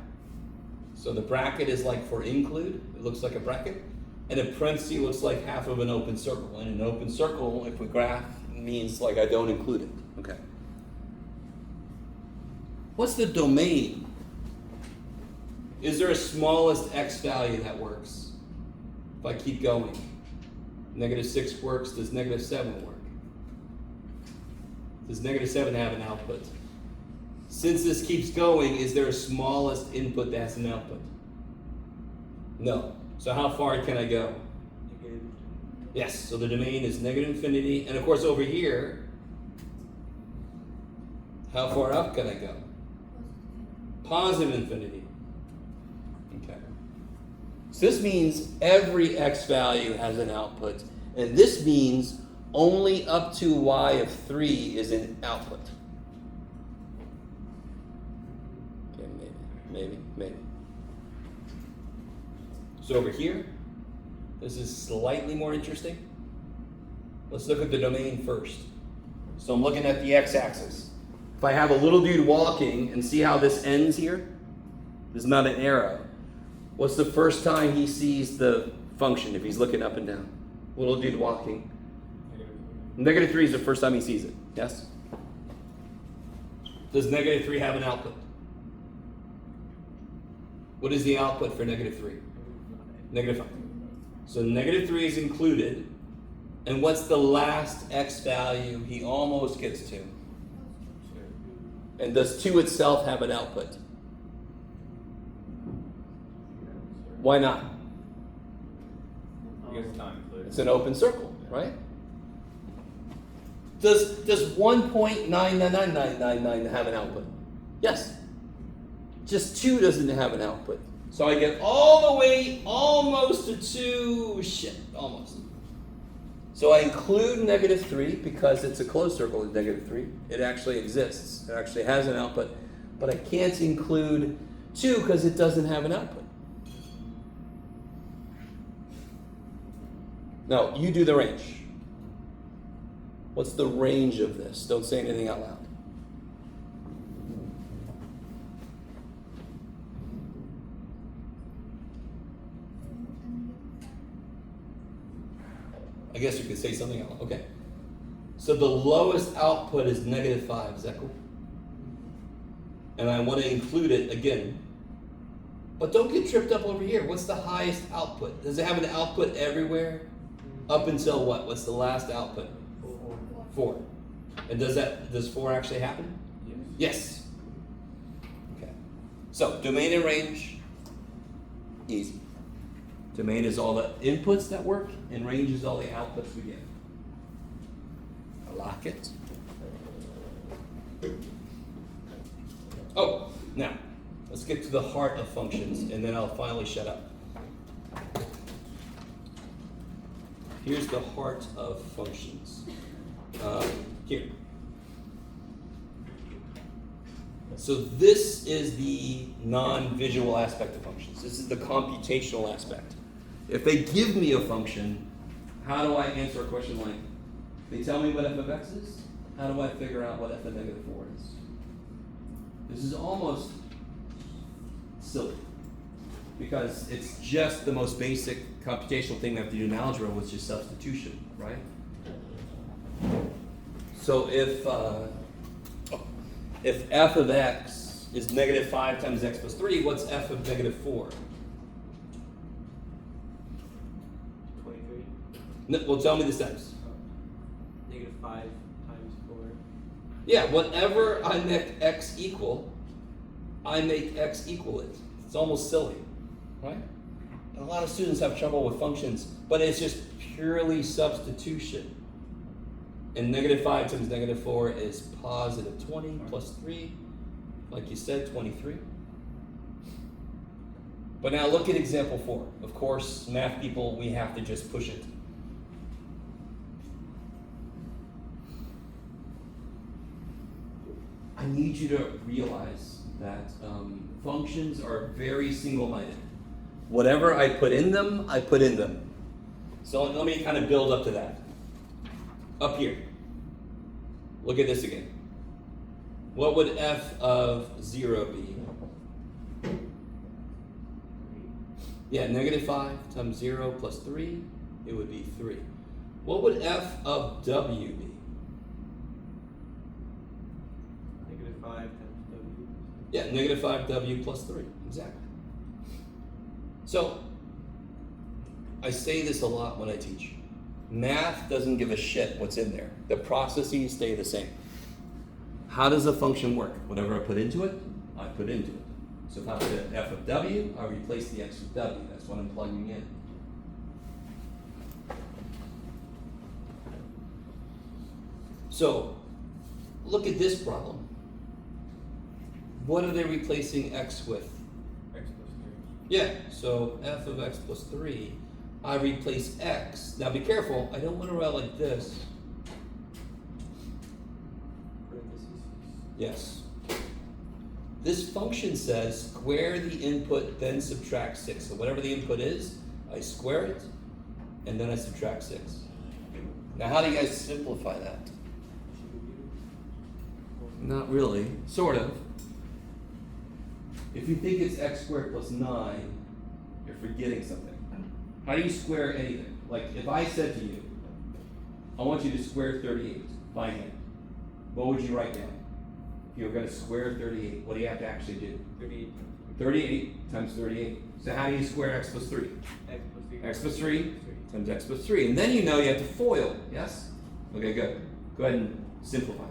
So the bracket is like for include, it looks like a bracket. And a parenthesis looks like half of an open circle. And an open circle, if we graph, means like I don't include it. Okay. What's the domain? Is there a smallest x value that works? If I keep going. Negative 6 works, does negative 7 work? Does negative 7 have an output? Since this keeps going, is there a smallest input that's an output? No. So how far can I go? Negative. Yes, so the domain is negative infinity. And of course over here, how far up can I go? Positive infinity. Okay. So this means every x value has an output. And this means only up to y of 3 is an output. Okay, maybe. So over here, this is slightly more interesting. Let's look at the domain first. So I'm looking at the x-axis. If I have a little dude walking and see how this ends here, this is not an arrow. What's the first time he sees the function if he's looking up and down? Little dude walking. Negative 3 is the first time he sees it, yes? Does negative 3 have an output? What is the output for negative 3? Negative 5. So negative 3 is included. And what's the last x value he almost gets to? And does 2 itself have an output? Why not? Because it's not included. It's an open circle, right? Does 1.999999 have an output? Yes. Just 2 doesn't have an output. So I get all the way almost to 2, almost. So I include negative 3 because it's a closed circle with negative 3. It actually exists. It actually has an output. But I can't include 2 because it doesn't have an output. Now, you do the range. What's the range of this? Don't say anything out loud. I guess you could say something else. Okay. So the lowest output is negative 5. Is that cool? And I want to include it again. But don't get tripped up over here. What's the highest output? Does it have an output everywhere? Up until what? What's the last output? 4. And does 4 actually happen? Yes. Okay. So domain and range, easy. Domain is all the inputs that work, and range is all the outputs we get. I like it. Oh, now, let's get to the heart of functions, and then I'll finally shut up. Here's the heart of functions. Here. So this is the non-visual aspect of functions. This is the computational aspect. If they give me a function, how do I answer a question like, they tell me what f of x is? How do I figure out what f of negative 4 is? This is almost silly, because it's just the most basic computational thing we have to do in algebra, which is substitution, right? So if f of x is negative 5 times x plus 3, what's f of negative 4? 23. No, well, tell me the steps. Negative 5 times 4. Yeah, whatever I make x equal, I make x equal it. It's almost silly, right? And a lot of students have trouble with functions, but it's just purely substitution. And negative 5 times negative 4 is positive 20 plus 3, like you said, 23. But now look at example 4. Of course, math people, we have to just push it. I need you to realize that functions are very single-minded. Whatever I put in them, I put in them. So let me kind of build up to that. Up here, look at this again. What would f of 0 be? Yeah, negative 5 times 0 plus 3, it would be 3. What would f of w be? Negative 5 times w. Yeah, negative 5w plus 3, exactly. So, I say this a lot when I teach. Math doesn't give a shit what's in there. The processes stay the same. How does a function work? Whatever I put into it, I put into it. So if I put an f of w, I replace the x with w. That's what I'm plugging in. So, look at this problem. What are they replacing x with? X plus 3. Yeah, so f of x plus 3, I replace x. Now be careful, I don't want to write like this. Parentheses. Yes. This function says square the input, then subtract 6. So whatever the input is, I square it, and then I subtract 6. Now how do you guys simplify that? Not really. Sort of. If you think it's x squared plus 9, you're forgetting something. How do you square anything? Like if I said to you, I want you to square 38 by hand, what would you write down? If you were going to square 38, what do you have to actually do? 38 38 times 38. So how do you square x plus 3? X plus 3 times x plus 3. And then you know you have to FOIL, yes? Okay, good. Go ahead and simplify that.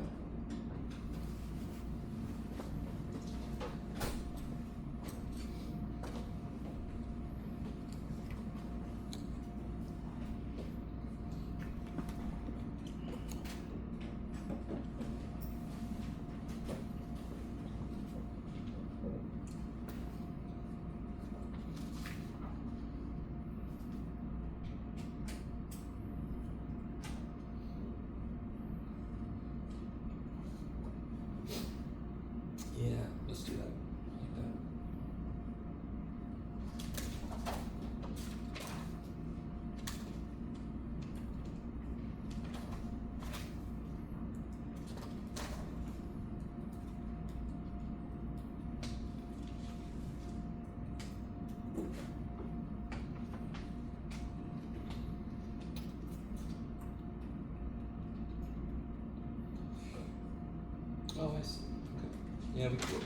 Yeah, let's do that. Like that. Oh, I see. Okay. Yeah, we could. Okay.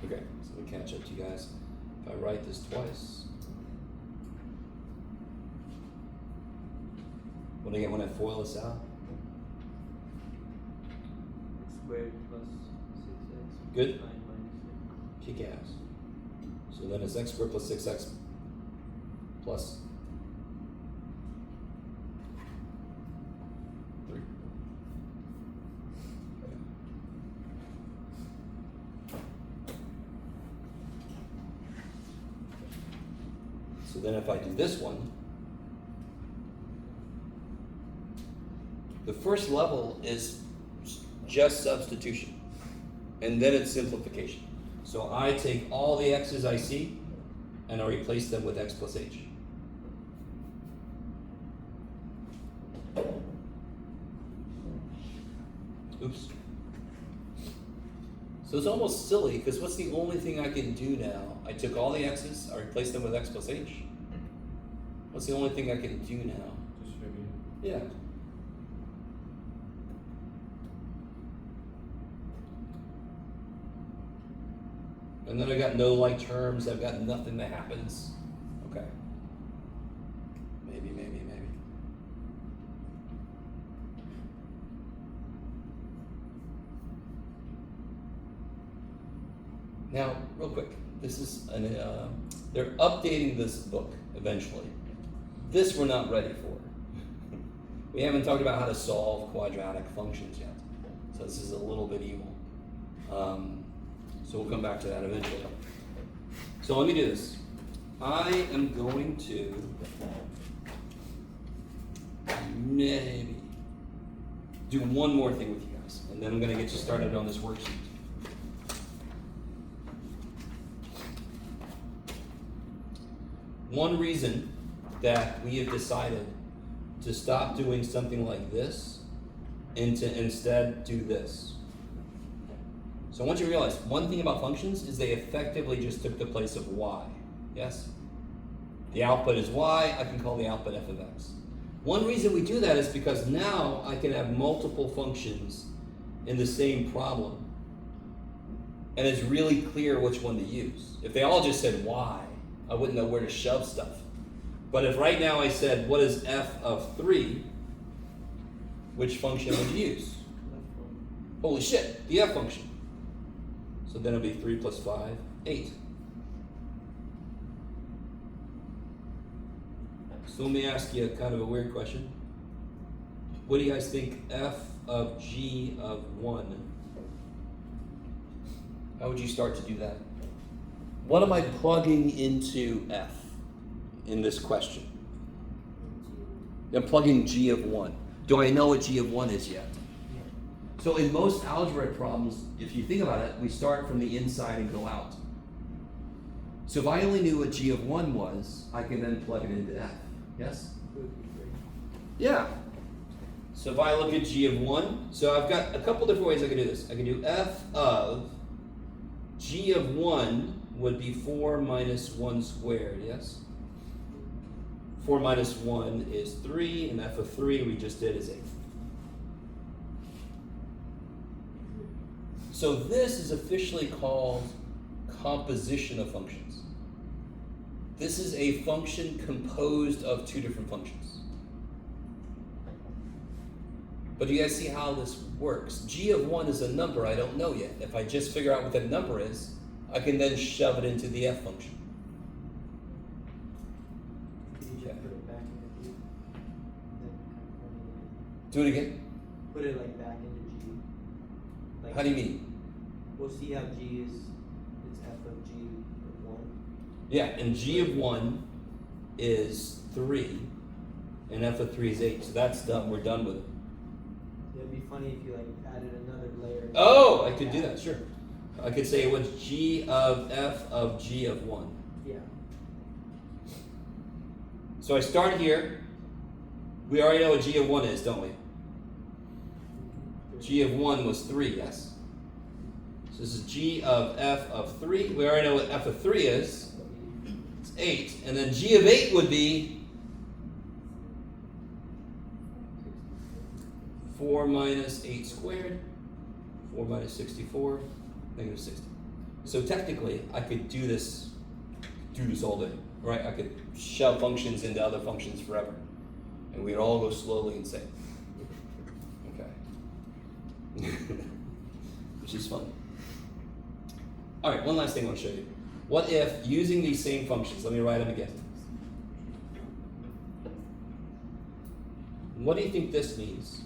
Okay, so we catch up to you guys. If I write this twice, what do I get when I FOIL this out? X squared plus 6x. Good. 9 minus 6. Kick ass. So then it's x squared plus 6x plus 3. So then if I do this one, the first level is just substitution, and then it's simplification. So I take all the x's I see, and I replace them with x plus h. Oops. So it's almost silly, because what's the only thing I can do now? I took all the x's, I replaced them with x plus h. What's the only thing I can do now? Distribute. Yeah. And then I got no like terms, I've got nothing that happens. Okay. Maybe. Now, real quick, this is they're updating this book eventually. This we're not ready for. We haven't talked about how to solve quadratic functions yet. So this is a little bit evil. So we'll come back to that eventually. So let me do this. I am going to maybe do one more thing with you guys, and then I'm going to get you started on this worksheet. One reason that we have decided to stop doing something like this and to instead do this. So I want you to realize one thing about functions is they effectively just took the place of y. Yes? The output is y, I can call the output f of x. One reason we do that is because now I can have multiple functions in the same problem. And it's really clear which one to use. If they all just said y, I wouldn't know where to shove stuff. But if right now I said, what is f of 3, which function would you use? Holy shit, the f function. So then it'll be 3 plus 5, 8. So let me ask you kind of a weird question. What do you guys think f of g of 1? How would you start to do that? What am I plugging into f in this question? I'm plugging g of 1. Do I know what g of 1 is yet? So in most algebraic problems, if you think about it, we start from the inside and go out. So if I only knew what g of 1 was, I can then plug it into f. Yes? Yeah. So if I look at g of 1, so I've got a couple different ways I can do this. I can do f of g of 1 would be 4 minus 1 squared, yes? 4 minus 1 is 3, and f of 3 we just did is 8. So this is officially called composition of functions. This is a function composed of two different functions. But do you guys see how this works? G of 1 is a number I don't know yet. If I just figure out what that number is, I can then shove it into the f function. Could you just put it back into G? Do it again. Put it like back into G. Like, How do you mean? We'll see how G is. It's f of G of 1. Yeah, and g of 1 is 3, and f of 3 is 8. So that's done. We're done with it. It'd be funny if you like added another layer. Oh, I could do that, sure. I could say it was g of f of g of 1. Yeah. So I start here. We already know what g of 1 is, don't we? G of 1 was 3, yes? So this is g of f of 3. We already know what f of 3 is. It's 8. And then g of 8 would be 4 minus 8 squared. 4 minus 64, negative 60. So technically, I could do this all day, right? I could shove functions into other functions forever. And we'd all go slowly insane. Okay. Which is fun. All right, one last thing I want to show you. What if, using these same functions, let me write them again. What do you think this means?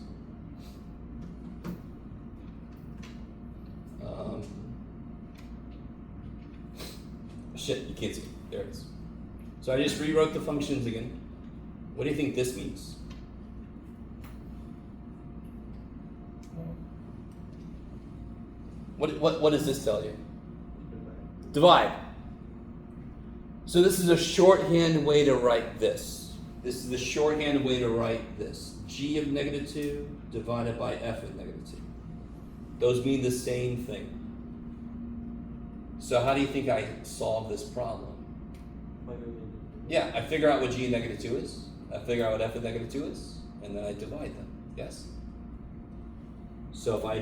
Shit, you can't see it. There it is. So I just rewrote the functions again. What do you think this means? What does this tell you? Divide. So this is a shorthand way to write this. This is the shorthand way to write this. G of negative 2 divided by f of negative 2. Those mean the same thing. So how do you think I solve this problem? Yeah, I figure out what g of negative 2 is. I figure out what f of negative 2 is. And then I divide them. Yes? So if I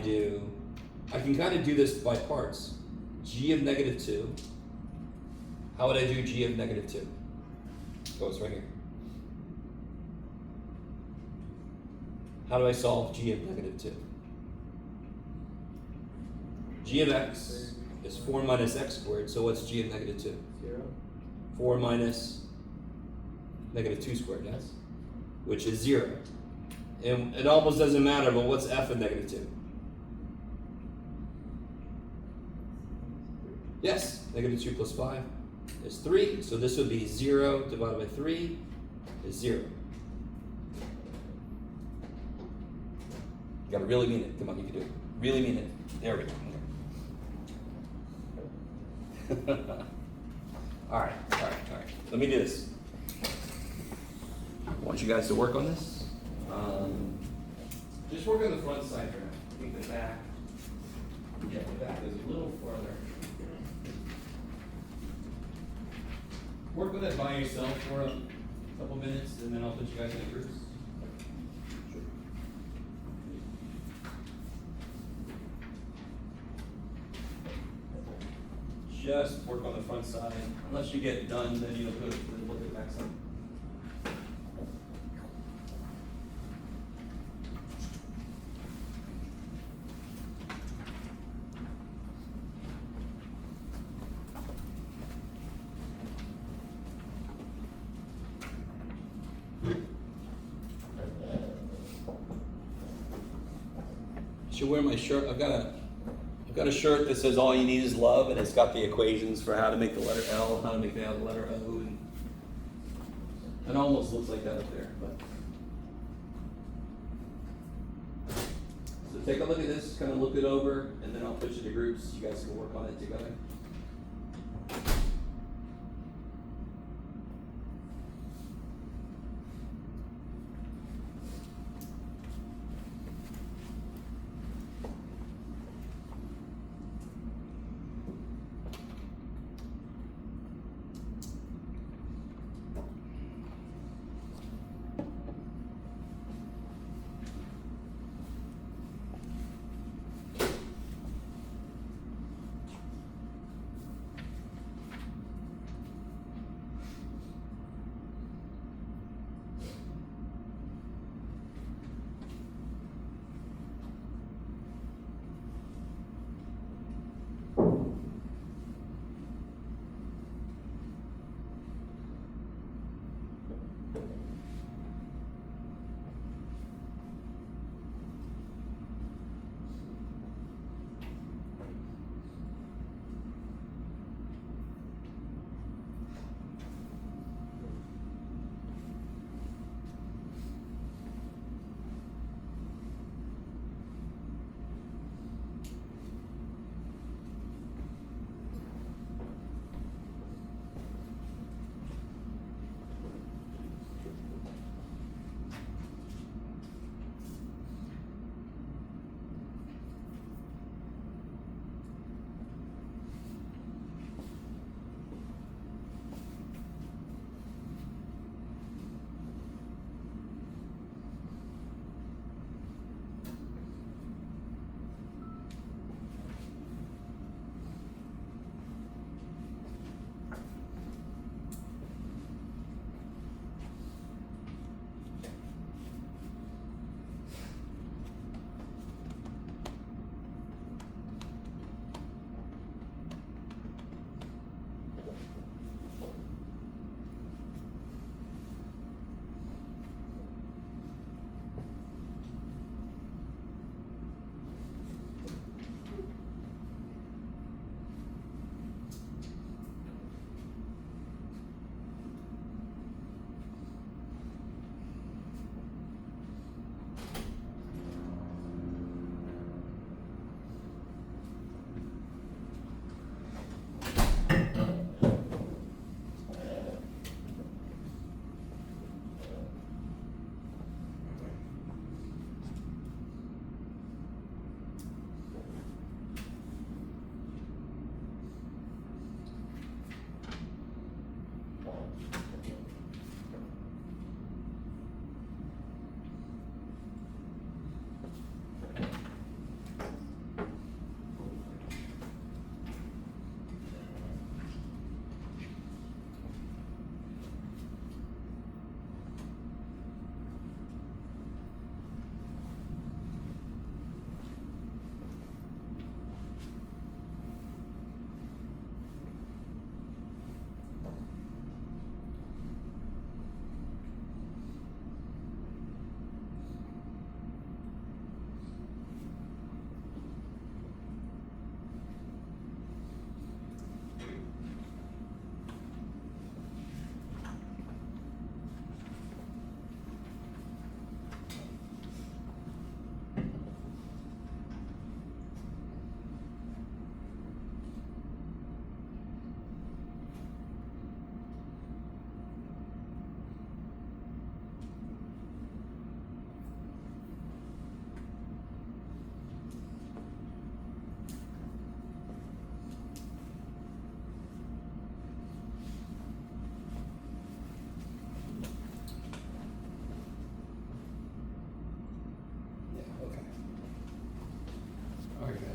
can kind of do this by parts. G of negative 2. How would I do g of negative 2? Oh, it's right here. How do I solve g of negative 2? G of x is 4 minus x squared, so what's g of negative 2? 0. 4 minus negative 2 squared, yes? Which is 0. And it almost doesn't matter, but what's f of negative 2? Yes, negative 2 plus 5 is 3, so this would be 0 divided by 3 is 0. You gotta really mean it. Come on, you can do it. Really mean it. There we go. Okay. All right. Let me do this. I want you guys to work on this. Just work on the front side for now. I think the back. Yeah, the back is a little farther. Work with it by yourself for a couple minutes, and then I'll put you guys in groups. Just work on the front side. Unless you get done, then you'll go to look at the back side. Should wear my shirt. I've got a got a shirt that says all you need is love, and it's got the equations for how to make the letter L, how to make the letter O, and it almost looks like that up there. But so take a look at this, kind of look it over, and then I'll push it to groups. You guys can work on it together.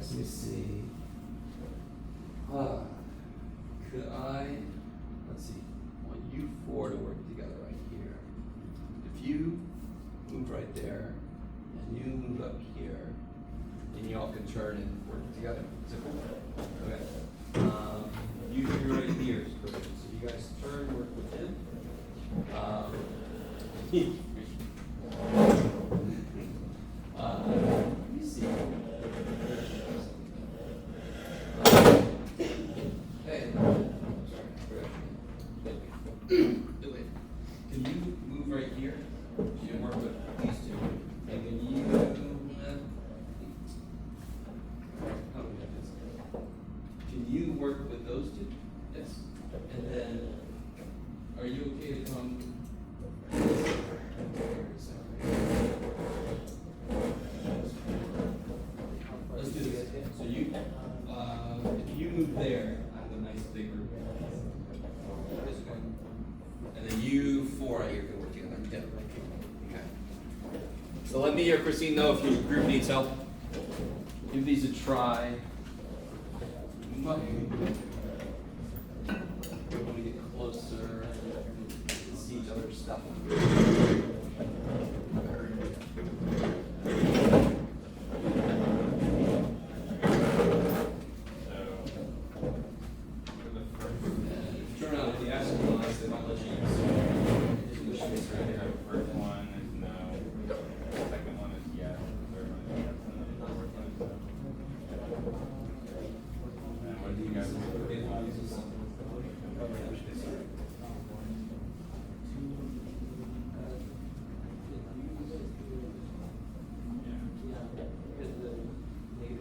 Let me see. Could I, let's see, I want you four to work together right here. If you move right there, and you move up here, and you all can turn and work together. Is that cool? Okay. You three right here is perfect. So you guys turn, work with him. Let me see. Can you move right here? You work with these two. And can you can you work with those two? Yes. And then are you okay to come? Let's do this. So you if you move there, I have a nice big group. This one. And then you four out here can work together. Yeah. Okay. So let me or Christine know if your group needs help. Give these a try. You might want to get closer and see each other's stuff. Turn around, if you ask them lines, they might let you use the sheets right The here. first one is no, the second one is yes, the third one is yes, and then the fourth one is no. And what do you guys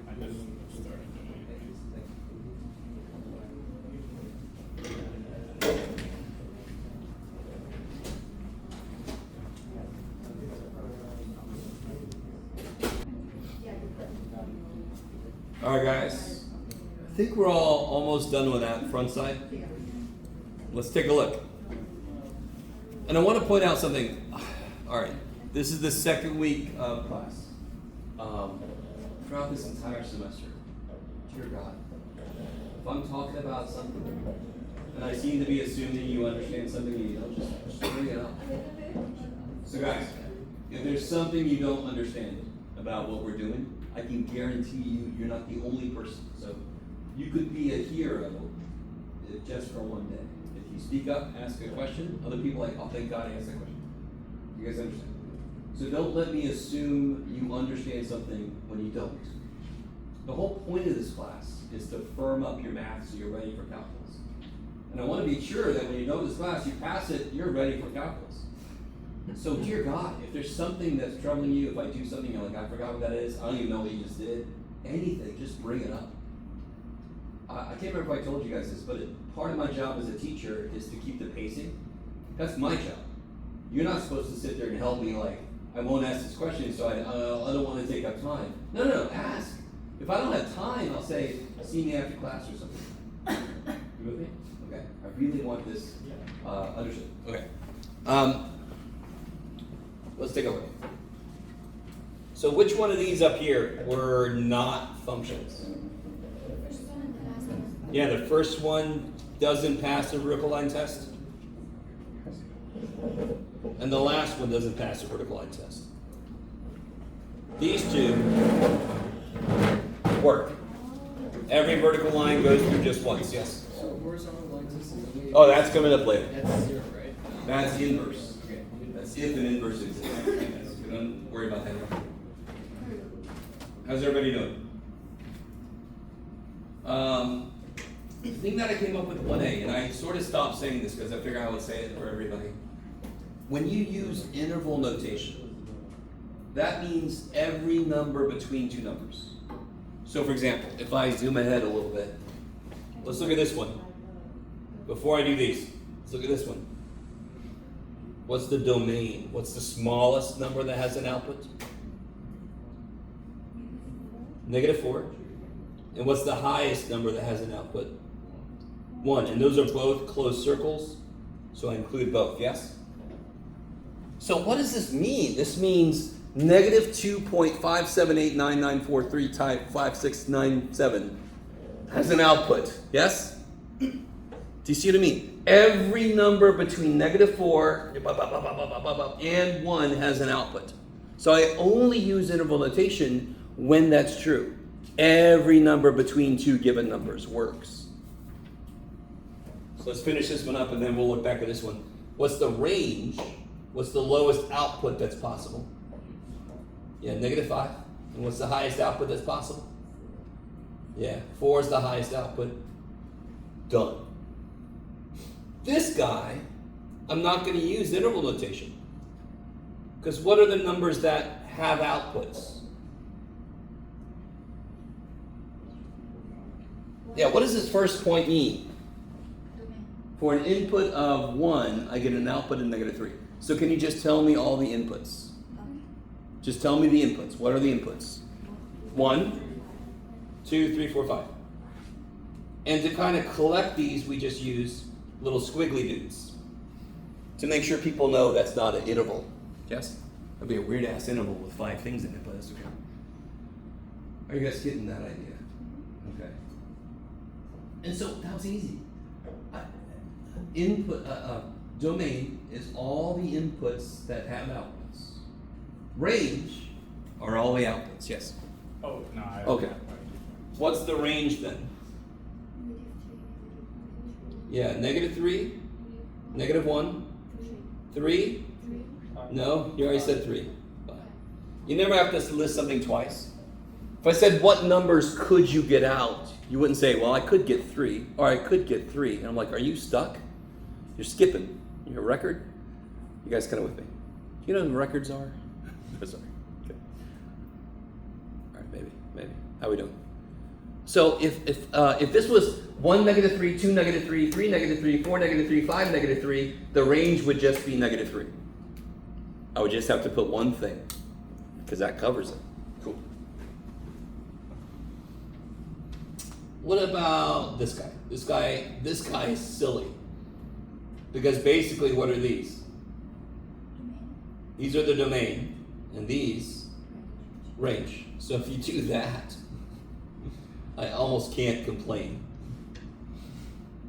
I just started doing it. All right, guys. I think we're all almost done with that front side. Let's take a look. And I want to point out something. All right, this is the second week of class. Throughout this entire semester, dear God, if I'm talking about something and I seem to be assuming you understand something and you don't, just bring it up. So guys, if there's something you don't understand about what we're doing, I can guarantee you, you're not the only person. So you could be a hero just for one day. If you speak up, ask a question, other people are like, oh, thank God I asked that question. You guys understand? So don't let me assume you understand something when you don't. The whole point of this class is to firm up your math so you're ready for calculus. And I want to be sure that when you know this class, you pass it, you're ready for calculus. So dear God, if there's something that's troubling you, if I do something you're like, I forgot what that is, I don't even know what you just did, anything, just bring it up. I can't remember if I told you guys this, but part of my job as a teacher is to keep the pacing. That's my job. You're not supposed to sit there and help me like, I won't ask this question, so I don't want to take up time. No, ask. If I don't have time, I'll say, see me after class or something. You with me? Okay. I really want this understood. Okay. Let's take a look. So which one of these up here were not functions? Yeah, the first one doesn't pass the vertical line test. And the last one doesn't pass the vertical line test. These two work. Every vertical line goes through just once, yes? So horizontal lines is the Oh, that's coming up later. That's 0, right? That's the inverse. Okay. That's if an inverse exists. We don't worry about that now. How's everybody doing? The thing that I came up with 1A, and I sort of stopped saying this because I figured I would say it for everybody. When you use interval notation, that means every number between two numbers. So for example, if I zoom ahead a little bit, let's look at this one. Before I do these, let's look at this one. What's the domain? What's the smallest number that has an output? -4. And what's the highest number that has an output? 1. And those are both closed circles, so I include both, yes? So what does this mean? This means -2.5789943 type 5697 has an output, yes? Do you see what I mean? Every number between -4 and 1 has an output. So I only use interval notation when that's true. Every number between two given numbers works. So let's finish this one up and then we'll look back at this one. What's the range? What's the lowest output that's possible? Yeah, -5. And what's the highest output that's possible? Yeah, 4 is the highest output. Done. This guy I'm not going to use interval notation. Because what are the numbers that have outputs? Yeah, what does this first point mean? Domain. For an input of 1, I get an output of -3. So can you just tell me all the inputs? Just tell me the inputs. What are the inputs? 1, 2, 3, 4, 5. And to kind of collect these, we just use little squiggly dudes to make sure people know that's not an interval. Yes? That'd be a weird ass interval with 5 things in it, but that's okay. Are you guys getting that idea? Okay. And so that was easy. Domain is all the inputs that have outputs. Range are all the outputs. Yes. Oh, no, I Okay. What's the range then? Yeah, -3, -1, 3. No, you already said 3. You never have to list something twice. If I said, what numbers could you get out? You wouldn't say, well, I could get 3, or I could get 3. And I'm like, are you stuck? You're skipping. Your record? You guys kind of with me? You know what records are? Sorry. Okay. All right, maybe. How we doing? So if this was 1 -3, 2 -3, 3 -3, 4 -3, 5 -3, the range would just be -3. I would just have to put one thing, because that covers it. Cool. What about this guy? This guy is silly. Because basically, what are these? These are the domain, and these range. So if you do that, I almost can't complain.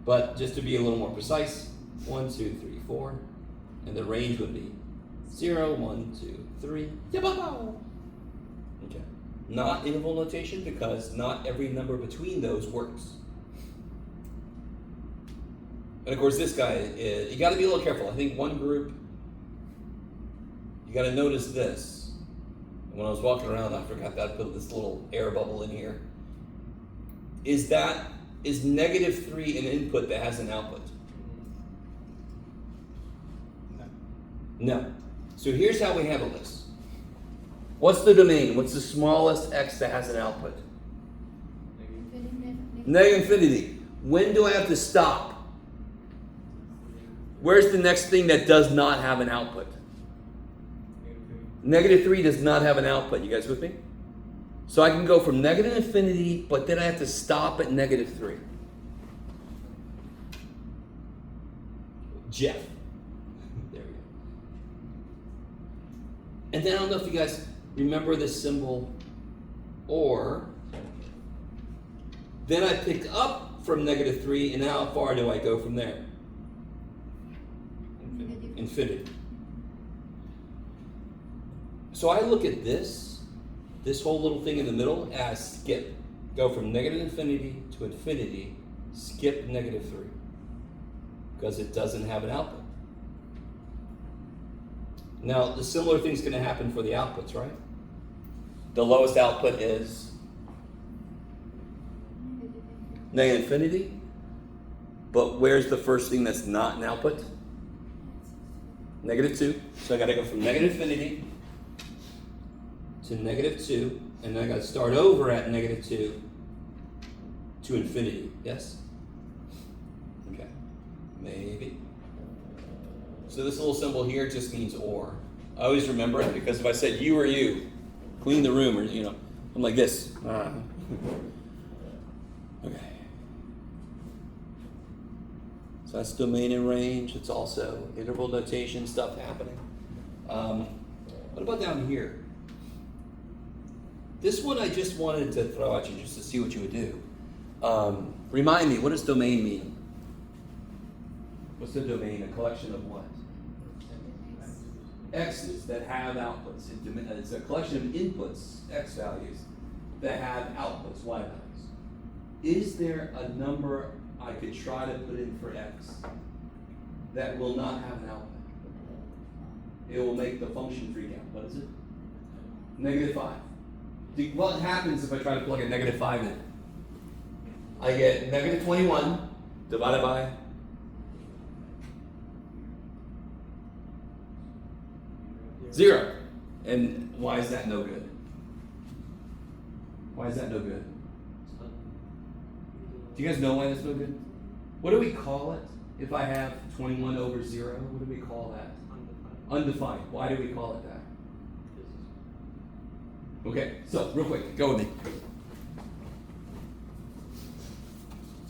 But just to be a little more precise, 1, 2, 3, 4, and the range would be 0, 1, 2, 3. Okay. Not interval notation because not every number between those works. And of course, this guy is, you got to be a little careful. I think one group, you got to notice this. When I was walking around, I forgot that I put this little air bubble in here. Is -3 an input that has an output? No. So here's how we handle this. What's the domain? What's the smallest x that has an output? Negative infinity. When do I have to stop? Where's the next thing that does not have an output? -3 does not have an output. You guys with me? So I can go from negative infinity, but then I have to stop at -3. Jeff. There we go. And then I don't know if you guys remember this symbol, or then I pick up from -3, and how far do I go from there? Infinity. So I look at this whole little thing in the middle as skip. Go from negative infinity to infinity, skip -3. Because it doesn't have an output. Now, the similar thing's going to happen for the outputs, right? The lowest output is negative infinity. But where's the first thing that's not an output? -2. So I got to go from negative infinity to -2, and then I got to start over at -2 to infinity. Yes? Okay. Maybe. So this little symbol here just means or. I always remember it because if I said you or you, clean the room, or I'm like this. Okay. So that's domain and range. It's also interval notation stuff happening. What about down here? This one I just wanted to throw at you just to see what you would do. Remind me, what does domain mean? What's the domain? A collection of what? X's that have outputs. It's a collection of inputs, X values, that have outputs, Y values. Is there a number I could try to put in for X that will not have an output? It will make the function freak out. What is it? -5. What happens if I try to plug a -5 in? I get -21 divided by 0. And why is that no good? Why is that no good? Do you guys know why that's no good? What do we call it if I have 21 over 0? What do we call that? Undefined. Why do we call it that? Okay, so real quick, go with me.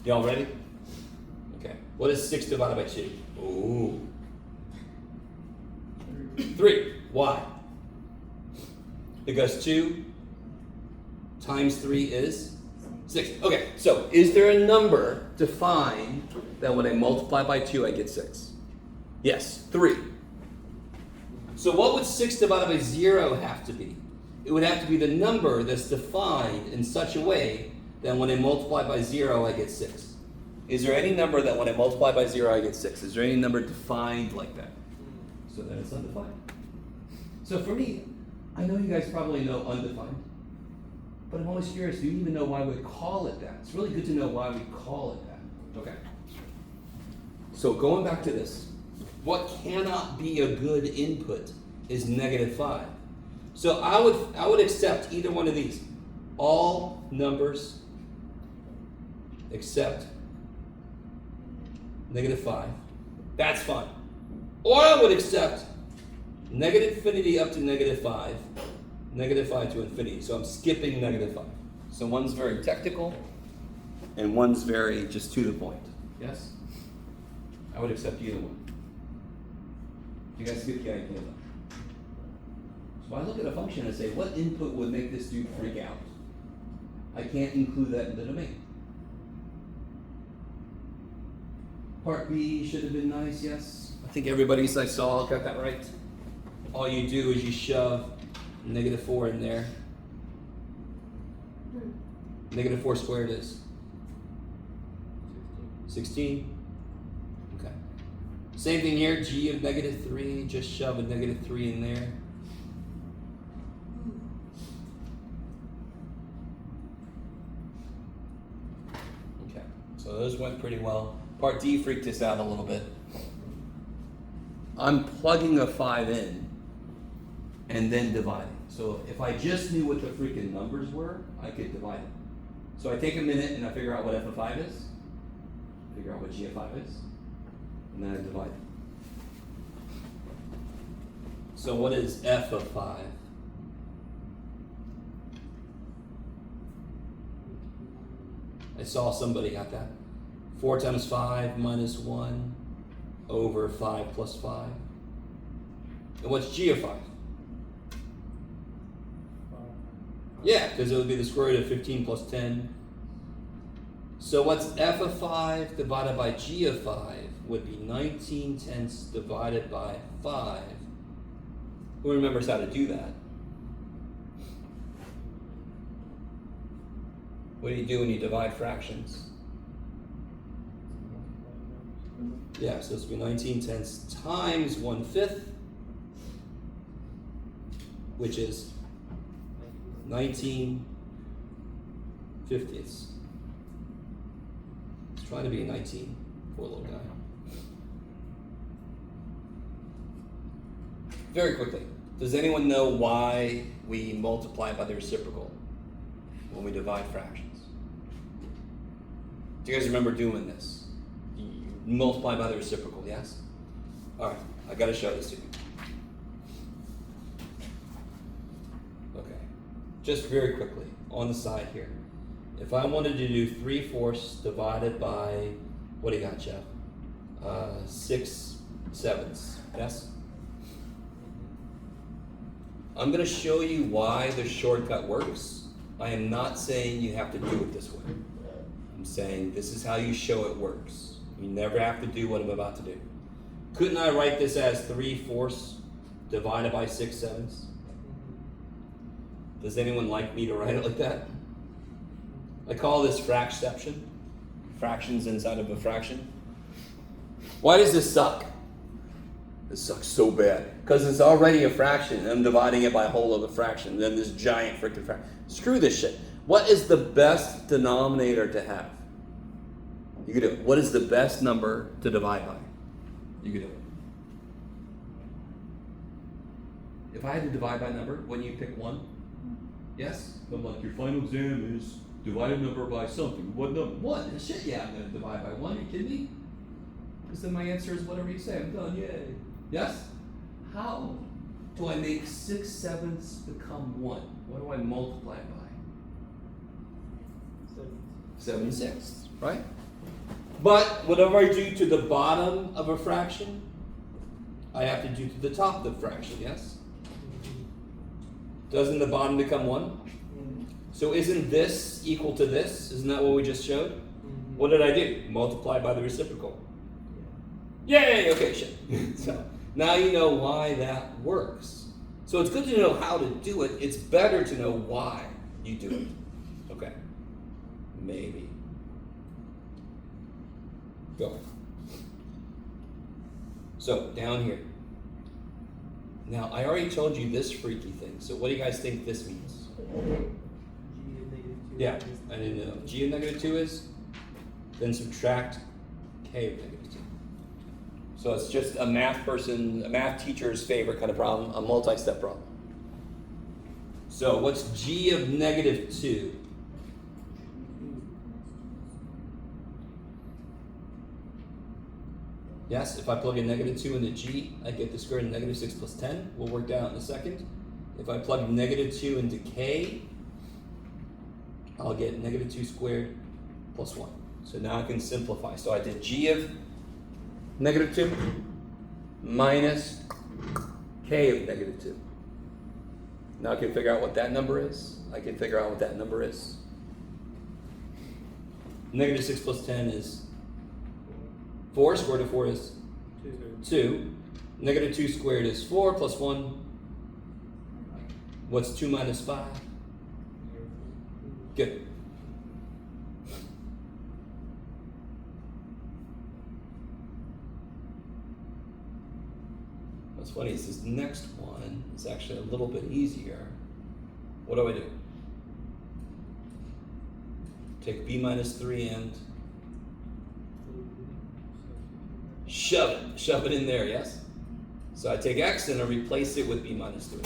Y'all ready? Okay. What is 6 divided by 2? Ooh. 3. Why? Because 2 times 3 is 6. Okay, so is there a number defined that when I multiply by 2 I get 6? Yes, 3. So what would 6 divided by 0 have to be? It would have to be the number that's defined in such a way that when I multiply by 0 I get 6. Is there any number that when I multiply by 0 I get 6? Is there any number defined like that? So then it's undefined. So for me, I know you guys probably know undefined, but I'm always curious, do you even know why we call it that? It's really good to know why we call it that. Okay. So going back to this, what cannot be a good input is -5. So I would accept either one of these. All numbers except -5. That's fine. Or I would accept -infinity up to -5, -5 to infinity. So I'm skipping -5. So one's very technical, and one's very just to the point. Yes? I would accept either one. You guys get the idea though. So I look at a function and say, what input would make this dude freak out? I can't include that in the domain. Part B should have been nice, yes? I think everybody I saw got that right. All you do is you shove -4 in there. -4 squared is 16. Okay. Same thing here, g of -3, just shove a -3 in there. Okay, so those went pretty well. Part D freaked us out a little bit. I'm plugging a 5 in and then dividing. So if I just knew what the freaking numbers were, I could divide it. So I take a minute and I figure out what f of 5 is, figure out what g of 5 is, and then I divide. So what is f of 5? I saw somebody got that. 4 times 5 minus 1 over 5 plus 5. And what's g of 5? Yeah, because it would be the square root of 15 plus 10. So what's f of 5 divided by g of 5 would be 19/10 divided by 5. Who remembers how to do that? What do you do when you divide fractions? Yeah, so it's going to be 19/10 times 1/5, which is 19/50. Let's try to be a 19, poor little guy. Very quickly, does anyone know why we multiply by the reciprocal when we divide fractions? Do you guys remember doing this? You multiply by the reciprocal, yes? Alright, I gotta show this to you. Okay, just very quickly, on the side here. If I wanted to do 3/4 divided by, what do you got, Jeff? 6/7, yes? I'm gonna show you why the shortcut works. I am not saying you have to do it this way. I'm saying this is how you show it works. You never have to do what I'm about to do. Couldn't I write this as 3/4 divided by 6/7? Does anyone like me to write it like that? I call this fractception. Fractions inside of a fraction. Why does this suck? This sucks so bad. Because it's already a fraction and I'm dividing it by a whole other fraction. And then this giant freaking fraction. Screw this shit. What is the best denominator to have? You can do it. What is the best number to divide by? You can do it. If I had to divide by a number, wouldn't you pick 1? Yes? I'm like, your final exam is divide a number by something. What number? 1. Shit, yeah, I'm gonna divide by 1. Are you kidding me? Because then my answer is whatever you say. I'm done, yay. Yes? How do I make 6/7 become 1? What do I multiply by? 7/6, right? But whatever I do to the bottom of a fraction, I have to do to the top of the fraction, yes? Doesn't the bottom become 1? So isn't this equal to this? Isn't that what we just showed? What did I do? Multiply by the reciprocal. Yay! Okay, shit. So now you know why that works. So it's good to know how to do it. It's better to know why you do it. Okay. Maybe. Go. So down here. Now I already told you this freaky thing. So what do you guys think this means? G of -2. Yeah, I didn't know. G of -2 is? Then subtract K of -2. So it's just a math teacher's favorite kind of problem, a multi-step problem. So what's G of -2? Yes, if I plug in -2 into G, I get the square root of -6 plus 10. We'll work that out in a second. If I plug -2 into K, I'll get -2 squared plus 1. So now I can simplify. So I did G of -2 minus K of -2. Now I can figure out what that number is. -6 plus 10 is 4. Square root of 4 is 2. -2 squared is 4 plus 1. What's 2 minus 5? Good. What's funny is this next one is actually a little bit easier. What do I do? Take b minus 3 and shove it in there, yes? So I take x and I replace it with b minus 3.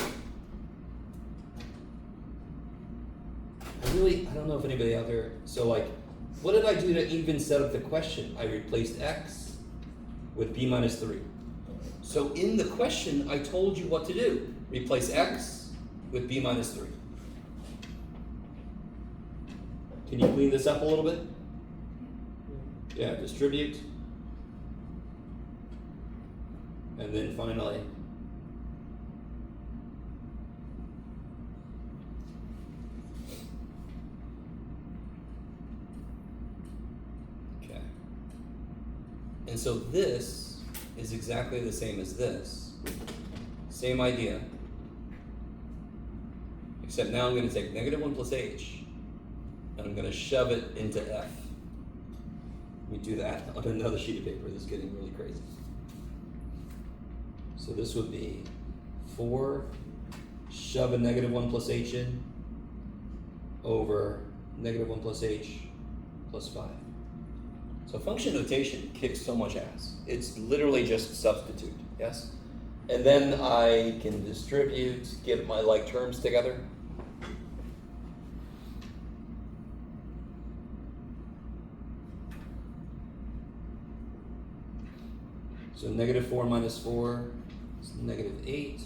I don't know if anybody out there, so like, what did I do to even set up the question? I replaced x with b minus 3. So in the question, I told you what to do. Replace x with b minus 3. Can you clean this up a little bit? Yeah, distribute. And then finally, okay. And so this is exactly the same as this. Same idea. Except now I'm going to take -1 plus h and I'm going to shove it into f. Let me do that on another sheet of paper. This is getting really crazy. So this would be 4, shove a -1 plus h in, over -1 plus h plus 5. So function notation kicks so much ass. It's literally just substitute, yes? And then I can distribute, get my like terms together. So -4 minus 4 is -8.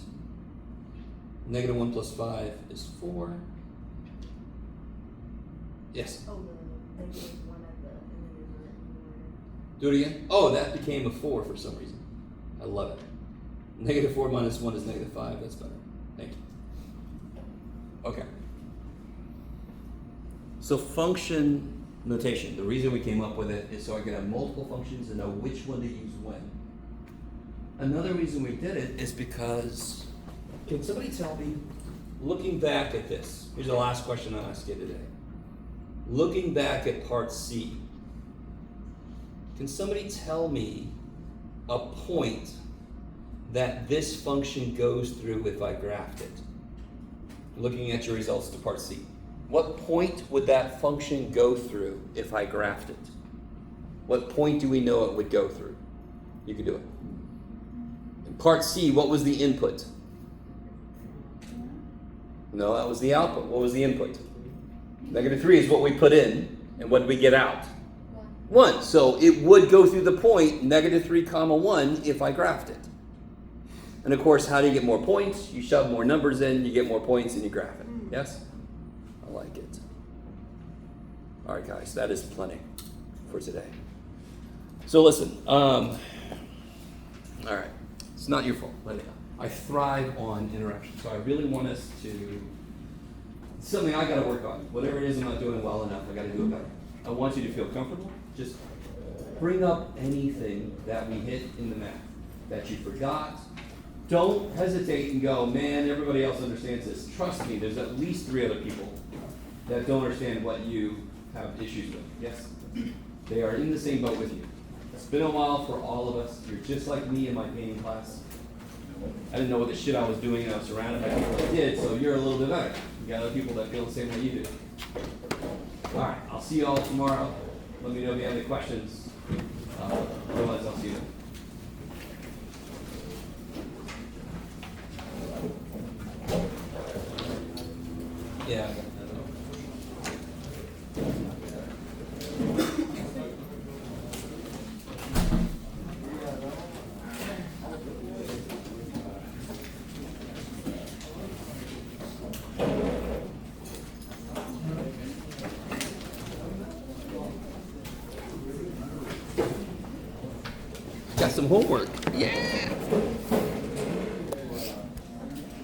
-1 plus 5 is 4. Yes? Oh, the -1 at the end of the Do it again? Oh, that became a 4 for some reason. I love it. -4 minus 1 is -5. That's better. Thank you. Okay. So function notation, the reason we came up with it is so I can have multiple functions and know which one to use when. Another reason we did it is because, can somebody tell me, looking back at this, here's the last question I'll ask you today. Looking back at part C, can somebody tell me a point that this function goes through if I graphed it? Looking at your results to part C. What point would that function go through if I graphed it? What point do we know it would go through? You can do it. In part C, what was the input? No, that was the output. What was the input? -3 is what we put in, and what did we get out? 1. So it would go through the point -3, 1 if I graphed it. And of course, how do you get more points? You shove more numbers in, you get more points, and you graph it. Yes? I like it. All right, guys, that is plenty for today. So listen, all right, it's not your fault. I thrive on interaction, so I really want us to. It's something I got to work on. Whatever it is I'm not doing well enough, I got to do it better. I want you to feel comfortable. Just bring up anything that we hit in the math that you forgot. Don't hesitate and go, man, everybody else understands this. Trust me, there's at least 3 other people that don't understand what you have issues with. Yes? They are in the same boat with you. It's been a while for all of us. You're just like me in my painting class. I didn't know what the shit I was doing, and I was surrounded by people that did, so you're a little bit better. You got other people that feel the same way you do. All right, I'll see you all tomorrow. Let me know if you have any questions. Otherwise, I'll see you then. Yeah. Got some homework. Yeah.